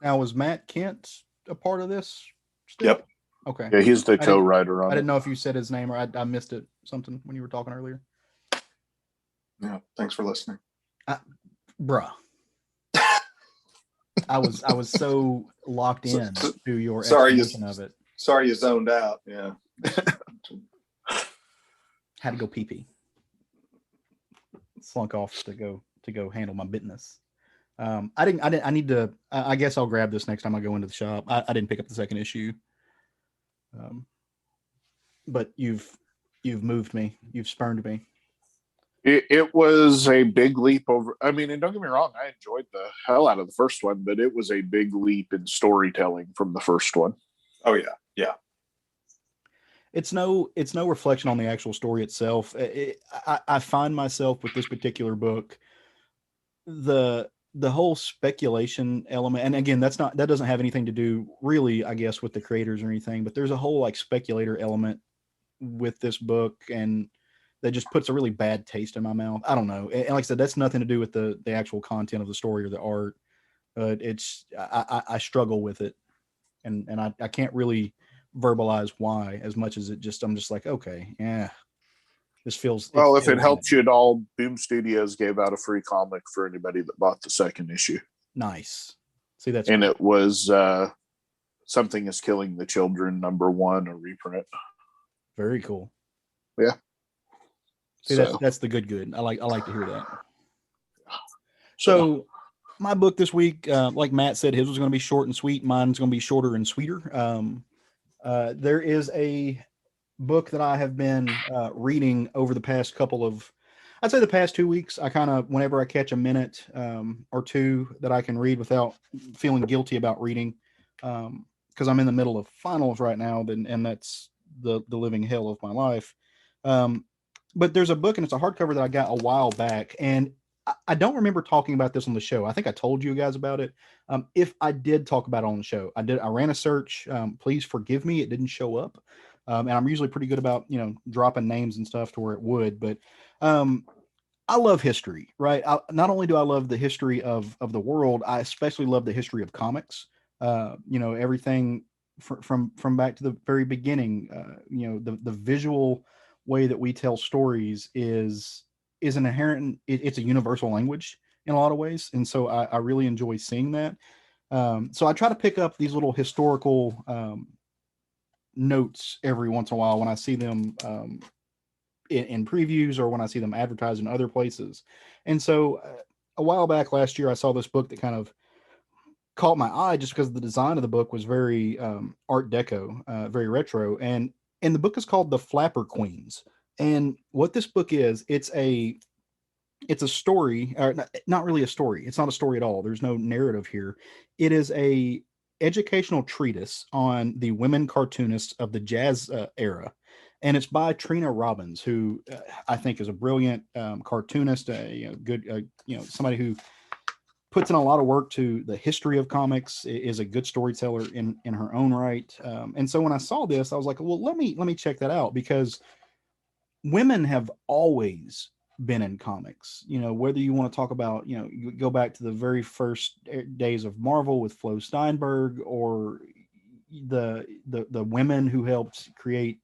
Now, was Matt Kent a part of this? Still? Yep. Okay. Yeah, he's the co-writer on it. I didn't know if you said his name or I missed it something when you were talking earlier. Yeah, thanks for listening. Bruh. I was so locked in to your explanation of it. Sorry you zoned out. Yeah. Had to go pee-pee. Slunk off to go handle my business. I guess I'll grab this next time I go into the shop. I didn't pick up the second issue. But you've moved me. You've spurned me. It was a big leap over. I mean, and don't get me wrong, I enjoyed the hell out of the first one, but it was a big leap in storytelling from the first one. Oh yeah, yeah. It's no reflection on the actual story itself. I find myself with this particular book, the whole speculation element, and again, that doesn't have anything to do really, I guess, with the creators or anything, but there's a whole like speculator element with this book, and that just puts a really bad taste in my mouth. I don't know. And like I said, that's nothing to do with the actual content of the story or the art. But I struggle with it, and I can't really verbalize why as much as I'm just like, okay, yeah, this feels. Well, if it helps you at all, Boom Studios gave out a free comic for anybody that bought the second issue. Nice. See, that's and cool. It was Something is Killing the Children #1, a reprint. Very cool. Yeah. See, that's the good. I like to hear that. So my book this week, like Matt said, his was going to be short and sweet. Mine's going to be shorter and sweeter. There is a book that I have been reading over the past I'd say the past 2 weeks. I kind of, whenever I catch a minute or two that I can read without feeling guilty about reading, because I'm in the middle of finals right now, and that's the living hell of my life. But there's a book, and it's a hardcover that I got a while back, and I don't remember talking about this on the show. I think I told you guys about it. If I did talk about it on the show, I ran a search. Please forgive me. It didn't show up. And I'm usually pretty good about, dropping names and stuff to where it would, but I love history, right? Not only do I love the history of the world, I especially love the history of comics. Everything from back to the very beginning, the visual way that we tell stories is an inherent, it's a universal language in a lot of ways. And so I really enjoy seeing that. So I try to pick up these little historical notes every once in a while when I see them in previews or when I see them advertised in other places. And so a while back last year, I saw this book that kind of caught my eye just because the design of the book was very Art Deco, very retro. And the book is called The Flapper Queens. And what this book is, it's a story, or not really a story. It's not a story at all. There's no narrative here. It is a educational treatise on the women cartoonists of the jazz era. And it's by Trina Robbins, who I think is a brilliant cartoonist, good, somebody who puts in a lot of work to the history of comics, is a good storyteller in her own right. And so when I saw this, I was like, well, let me check that out, because women have always been in comics. Whether you want to talk about, you go back to the very first days of Marvel with Flo Steinberg, or the women who helped create,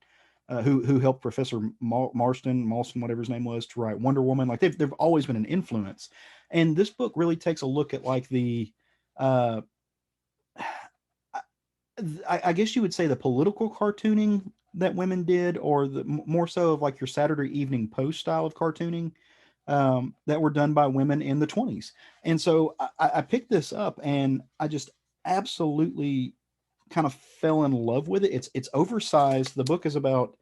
who helped Professor Marston, whatever his name was, to write Wonder Woman. Like they've always been an influence. And this book really takes a look at like the, I guess you would say the political cartooning that women did, or the more so of like your Saturday Evening Post style of cartooning that were done by women in the 1920s. And so I picked this up and I just absolutely kind of fell in love with it. It's oversized. The book is about,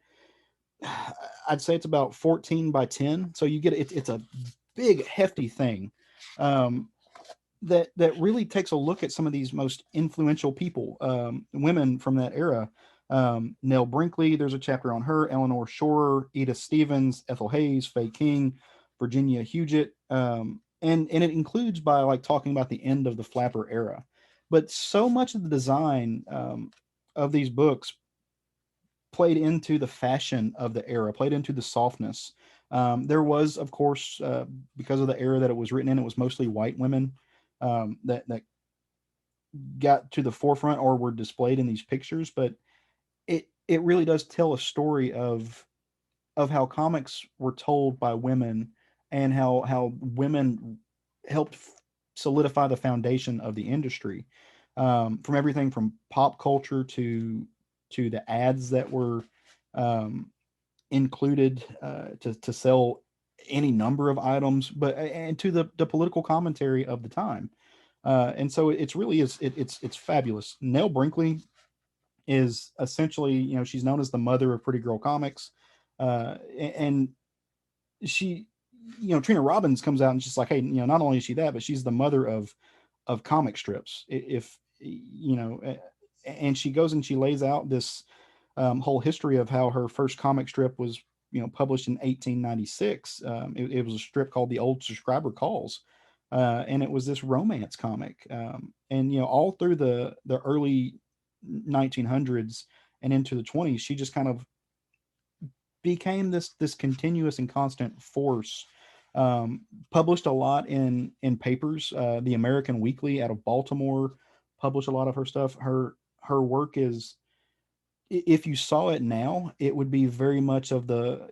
I'd say it's about 14 by 10. So you get it's a big hefty thing that really takes a look at some of these most influential people, women from that era. Nell Brinkley, there's a chapter on her, Eleanor Shorer, Edith Stevens, Ethel Hayes, Faye King, Virginia Huget. And it includes by like talking about the end of the flapper era. But so much of the design of these books played into the fashion of the era, played into the softness. There was, of course, because of the era that it was written in, it was mostly white women that got to the forefront or were displayed in these pictures. But it really does tell a story of how comics were told by women, and how women helped solidify the foundation of the industry, from everything from pop culture to the ads that were included to sell any number of items, but and to the political commentary of the time. And so it's really it's fabulous. Nell Brinkley is essentially, she's known as the mother of Pretty Girl Comics, and she, Trina Robbins comes out and she's like, hey, not only is she that, but she's the mother of comic strips. If and she goes and she lays out this whole history of how her first comic strip was, published in 1896. It was a strip called The Old Subscriber Calls. And it was this romance comic. And, all through the early 1900s and into the 20s, she just kind of became this continuous and constant force. Published a lot in papers. The American Weekly out of Baltimore published a lot of her stuff. Her work is, if you saw it now, it would be very much of the,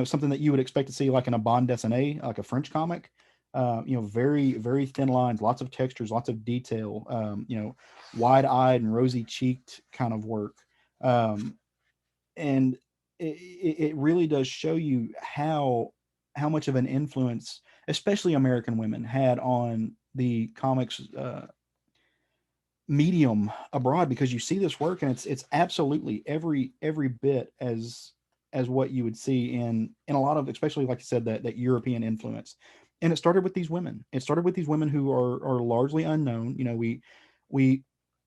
something that you would expect to see like in a bande dessinée, like a French comic. Very, very thin lines, lots of textures, lots of detail, wide-eyed and rosy-cheeked kind of work. And it really does show you how much of an influence, especially American women, had on the comics medium abroad, because you see this work and it's absolutely every bit as what you would see in a lot of, especially like you said, that European influence. And it started with these women. It started with these women who are largely unknown. We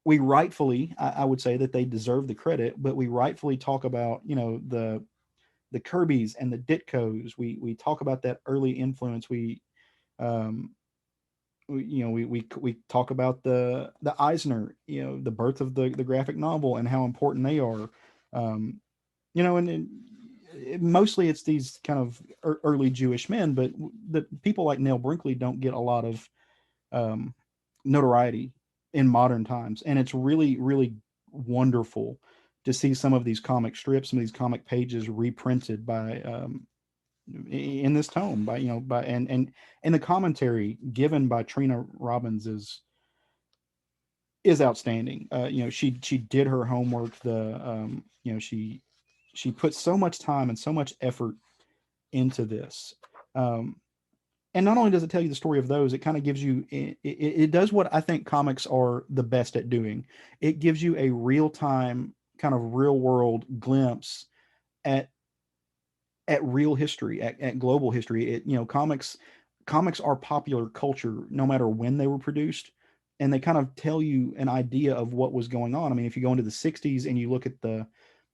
rightfully, I would say that they deserve the credit, but we rightfully talk about, the Kirbys and the Ditkos. We talk about that early influence. We talk about the Eisner, the birth of the graphic novel and how important they are. And mostly it's these kind of early Jewish men, but the people like Nell Brinkley don't get a lot of notoriety in modern times. And it's really, really wonderful to see some of these comic strips, some of these comic pages reprinted by in this tome and the commentary given by Trina Robbins is outstanding. She did her homework. She put so much time and so much effort into this. and not only does it tell you the story of those, it kind of gives you, it does what I think comics are the best at doing. It gives you a real time kind of real world glimpse at real history, at global history. Comics are popular culture no matter when they were produced, and they kind of tell you an idea of what was going on. I mean, if you go into the 60s and you look at the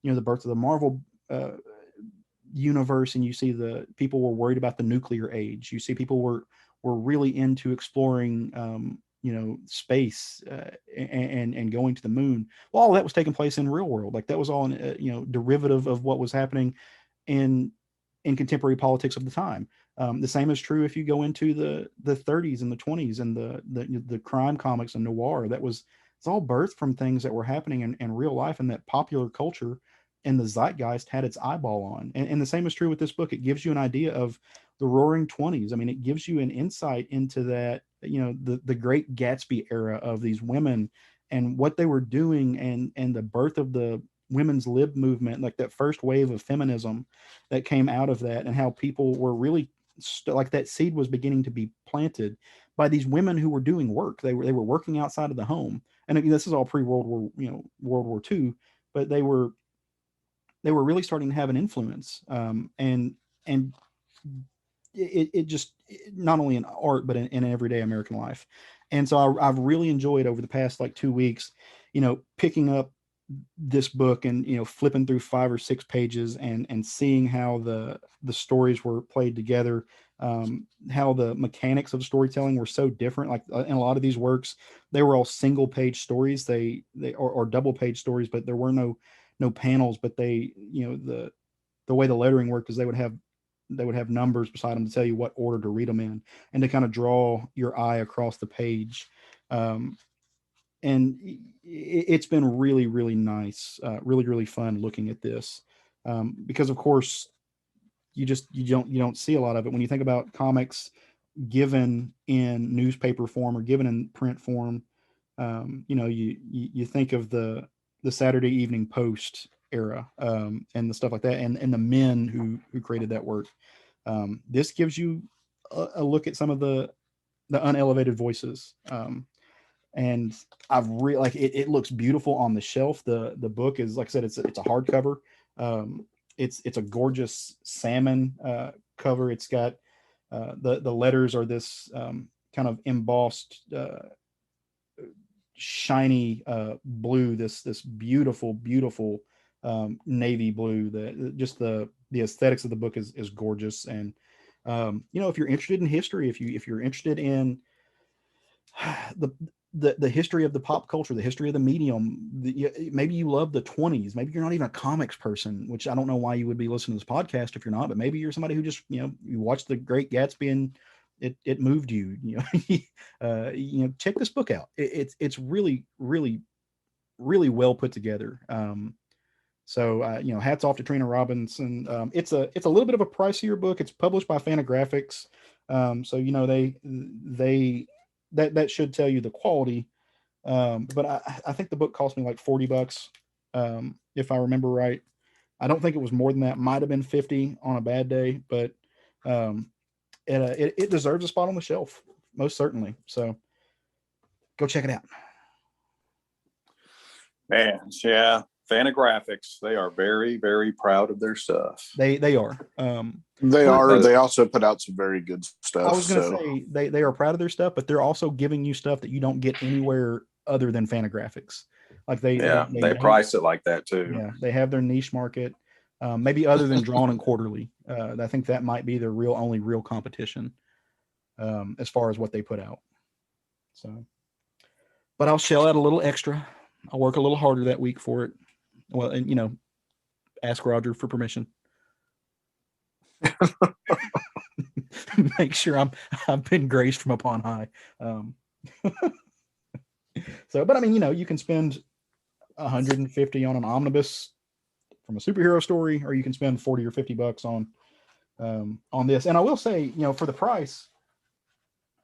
birth of the Marvel universe, and you see the people were worried about the nuclear age. You see people were really into exploring space and going to the moon. Well, all that was taking place in real world. Like that was all derivative of what was happening in contemporary politics of the time. The same is true if you go into the 30s and the 20s and the crime comics and noir. It's all birthed from things that were happening in real life, and that popular culture and the zeitgeist had its eyeball on. And the same is true with this book. It gives you an idea of the Roaring 20s. I mean, it gives you an insight into that, the Great Gatsby era of these women and what they were doing, and the birth of the women's lib movement, like that first wave of feminism that came out of that, and how people were really like that seed was beginning to be planted by these women who were doing work. They were working outside of the home. And this is all pre-World War, World War II, but they were really starting to have an influence. And it just, not only in art, but in everyday American life. And so I've really enjoyed over the past like 2 weeks, picking up this book and, flipping through 5 or 6 pages and seeing how the stories were played together, how the mechanics of storytelling were so different. Like in a lot of these works, they were all single page stories, or double page stories, but there were no panels. But they, the way the lettering worked is they would have numbers beside them to tell you what order to read them in, and to kind of draw your eye across the page. And it's been really, really nice, really, really fun looking at this, because of course you don't see a lot of it when you think about comics given in newspaper form or given in print form. You think of the Saturday Evening Post era, and the stuff like that, and the men who created that work. This gives you a look at some of the unelevated voices. And I've really like it. It looks beautiful on the shelf. The book is, like I said, it's a hardcover. It's a gorgeous salmon cover. It's got the letters are this kind of embossed shiny blue. This beautiful navy blue. The aesthetics of the book is gorgeous. And if you're interested in history, if you're interested in the history of the pop culture, the history of the medium, maybe you love the 20s, maybe you're not even a comics person, which I don't know why you would be listening to this podcast if you're not, but maybe you're somebody who just, you watched The Great Gatsby and it moved you, check this book out. It's really, really, really well put together. So hats off to Trina Robinson. It's a little bit of a pricier book. It's published by Fantagraphics. So they that should tell you the quality. But I think the book cost me like $40, if I remember right. I don't think it was more than that. Might have been 50 on a bad day, but it deserves a spot on the shelf, most certainly. So go check it out. Man, yeah. Fantagraphics, they are very, very proud of their stuff. They are. They are. They also put out some very good stuff. I was going to say they are proud of their stuff, but they're also giving you stuff that you don't get anywhere other than Fantagraphics. Like they price it like that too. Yeah, they have their niche market, maybe other than Drawn and Quarterly. I think that might be their only real competition, as far as what they put out. So, but I'll shell out a little extra. I'll work a little harder that week for it. Well, and ask Roger for permission. Make sure I've been graced from upon high. So, but I mean, you can spend $150 on an omnibus from a superhero story, or you can spend $40 or $50 on this. And I will say, for the price,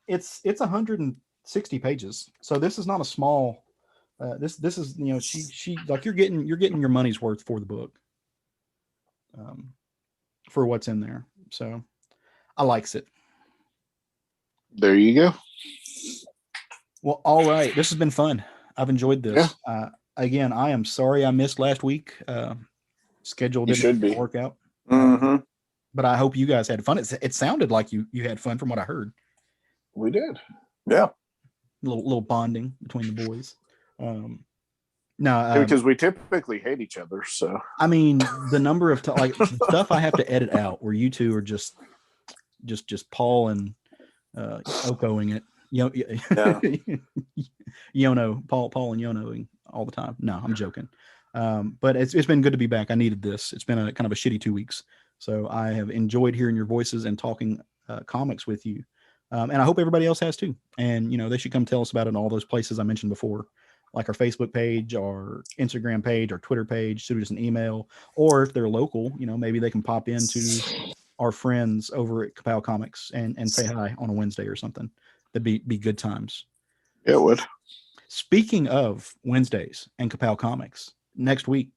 it's 160 pages. So this is not a small. This is she like you're getting your money's worth for the book, for what's in there. So I likes it. There you go. Well, all right. This has been fun. I've enjoyed this. Yeah. Again, I am sorry I missed last week. Schedule didn't work out. Mm-hmm. But I hope you guys had fun. It sounded like you had fun from what I heard. We did. Yeah. Little bonding between the boys. Because we typically hate each other. So I mean, the number of stuff I have to edit out where you two are just Paul and Okoing it. Yono, Paul and Yonoing all the time. No, I'm joking. But it's been good to be back. I needed this. It's been a kind of a shitty 2 weeks. So I have enjoyed hearing your voices and talking comics with you. And I hope everybody else has too. And, they should come tell us about it in all those places I mentioned before, like our Facebook page, our Instagram page, our Twitter page, shoot us an email, or if they're local, maybe they can pop into our friends over at Kapow Comics and say hi on a Wednesday or something. That'd be good times. It would. Speaking of Wednesdays and Kapow Comics, next week,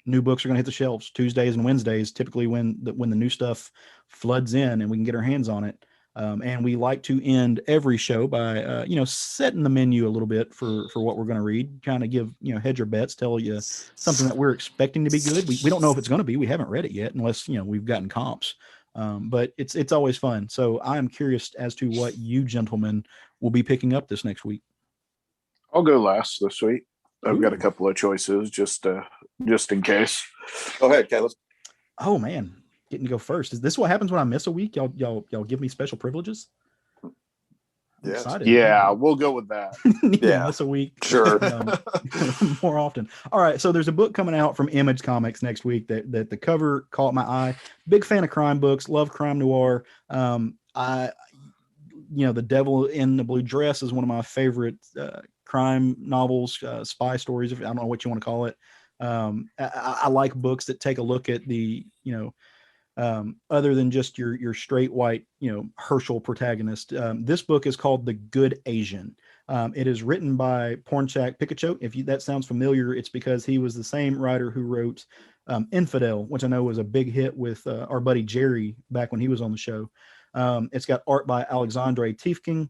new books are going to hit the shelves. Tuesdays and Wednesdays, typically when the new stuff floods in and we can get our hands on it. And we like to end every show by, setting the menu a little bit for what we're going to read, kind of give, hedge your bets, tell you something that we're expecting to be good. We don't know if it's going to be. We haven't read it yet unless, we've gotten comps. But it's always fun. So I'm curious as to what you gentlemen will be picking up this next week. I'll go last this week. I've got a couple of choices just in case. Go ahead, Caleb. Oh man, getting to go first. Is this what happens when I miss a week? Y'all give me special privileges? I'm excited. Yeah, we'll go with that. Miss a week. Sure. More often. All right. So there's a book coming out from Image Comics next week that the cover caught my eye. Big fan of crime books. Love crime noir. The Devil in the Blue Dress is one of my favorite crime novels, spy stories. I don't know what you want to call it. I like books that take a look at the, other than just your straight white, Herschel protagonist. This book is called The Good Asian. It is written by Pornchak Picacho. If that sounds familiar, it's because he was the same writer who wrote Infidel, which I know was a big hit with our buddy Jerry back when he was on the show. It's got art by Alexandre Tiefking.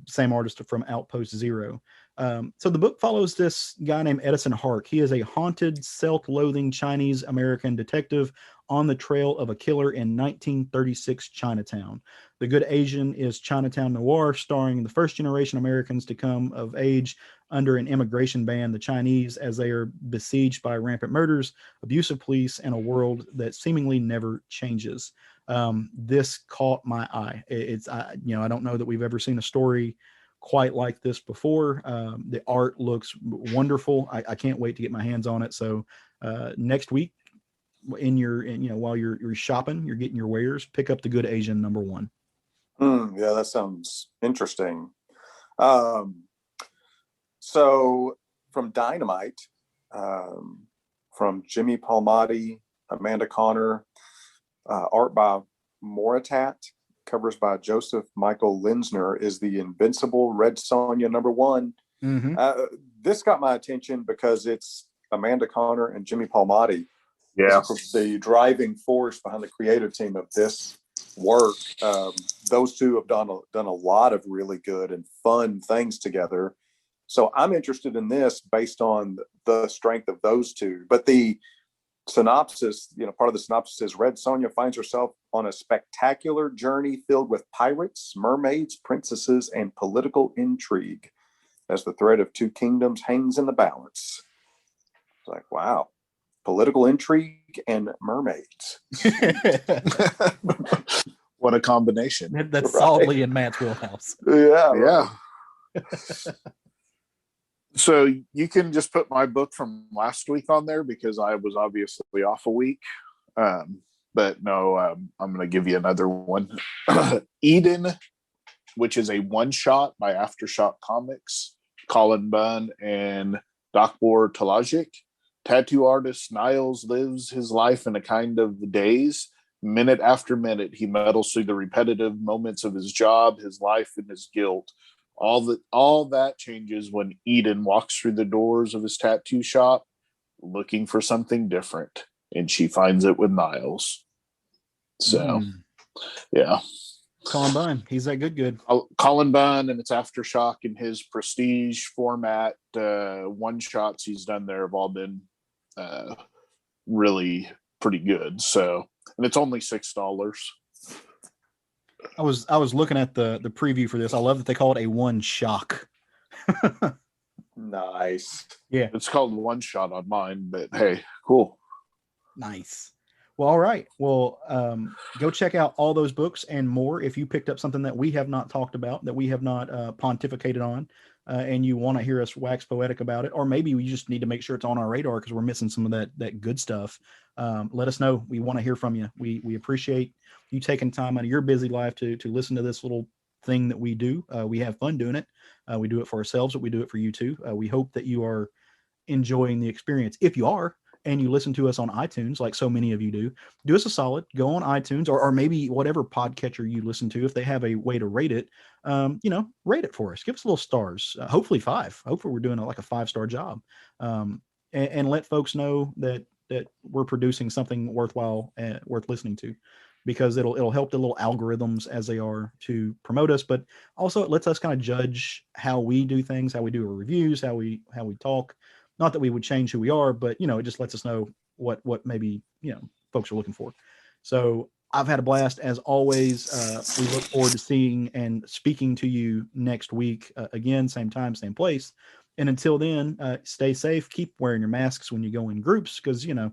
Same artist from Outpost Zero. So the book follows this guy named Edison Hark. He is a haunted, self-loathing Chinese American detective on the trail of a killer in 1936 Chinatown. The Good Asian is Chinatown noir, starring the first generation Americans to come of age under an immigration ban, the Chinese, as they are besieged by rampant murders, abusive police, and a world that seemingly never changes. This caught my eye. I don't know that we've ever seen a story quite like this before. The art looks wonderful. I can't wait to get my hands on it. So next week, while you're shopping, you're getting your wares, pick up The Good Asian #1. Yeah, that sounds interesting. So from Dynamite, from Jimmy Palmiotti, Amanda Connor, art by Moritat, covers by Joseph Michael Linsner, is the Invincible Red Sonya #1. Mm-hmm. This got my attention because it's Amanda Connor and Jimmy Palmiotti. Yeah, the driving force behind the creative team of this work. Those two have done a lot of really good and fun things together. So I'm interested in this based on the strength of those two. But the synopsis, part of the synopsis is Red Sonya finds herself on a spectacular journey filled with pirates, mermaids, princesses, and political intrigue as the thread of two kingdoms hangs in the balance. It's like, wow. Political intrigue and mermaids. What a combination. That's solidly in Matt's wheelhouse. Yeah. So you can just put my book from last week on there because I was obviously off a week. But no, I'm going to give you another one. Eden, which is a one-shot by Aftershock Comics, Colin Bunn and Dokbor Talajic. Tattoo artist Niles lives his life in a kind of daze. Minute after minute, he muddles through the repetitive moments of his job, his life, and his guilt. All that changes when Eden walks through the doors of his tattoo shop looking for something different, and she finds it with Niles. So, yeah. Colin Bunn, he's that good. Colin Bunn, and it's Aftershock in his prestige format. One shots he's done there have all been really pretty good. So, and it's only $6. I was looking at the preview for this. I love that they call it a one shock. Nice. Yeah, it's called One Shot on mine, but hey, cool. Nice. Well, all right. Well, go check out all those books and more. If you picked up something that we have not talked about, that we have not pontificated on, and you want to hear us wax poetic about it, or maybe we just need to make sure it's on our radar because we're missing some of that good stuff. Let us know. We want to hear from you. We appreciate you taking time out of your busy life to listen to this little thing that we do. We have fun doing it. We do it for ourselves, but we do it for you too. We hope that you are enjoying the experience. If you are, and you listen to us on iTunes, like so many of you do us a solid, go on iTunes or maybe whatever podcatcher you listen to. If they have a way to rate it, rate it for us. Give us little stars, hopefully 5. Hopefully we're doing a 5-star job, and let folks know that we're producing something worthwhile, worth listening to, because it'll help the little algorithms as they are to promote us, but also it lets us kind of judge how we do things, how we do our reviews, how we talk. Not that we would change who we are, but it just lets us know what maybe folks are looking for. So I've had a blast as always. We look forward to seeing and speaking to you next week. Again, same time, same place. And until then, stay safe. Keep wearing your masks when you go in groups, because the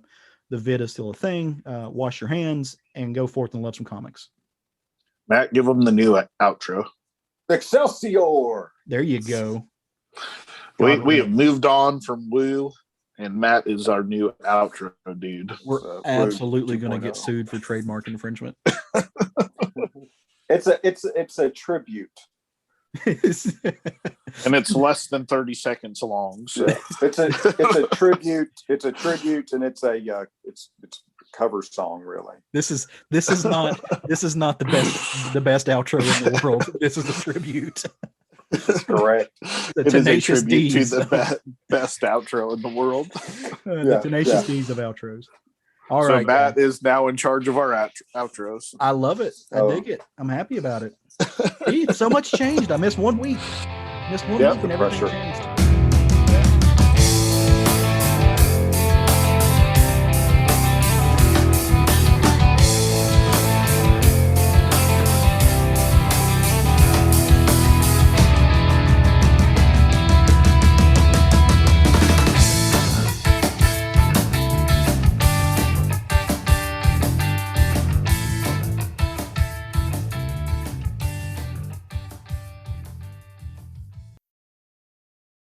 vid is still a thing. Wash your hands and go forth and love some comics. Matt, give them the new outro. Excelsior. There you go. We have moved on from Woo, and Matt is our new outro dude. We're absolutely going to get sued for trademark infringement. It's a tribute, and it's less than 30 seconds long. So it's a tribute. It's a tribute, and it's a cover song. Really, this is not the best outro in the world. This is a tribute. That's correct. It is a tribute to the best outro in the world. The Tenacious D's of outros. All right, so Matt is now in charge of our outros. I love it. I dig it. I'm happy about it. So much changed. I missed 1 week. And everything changed.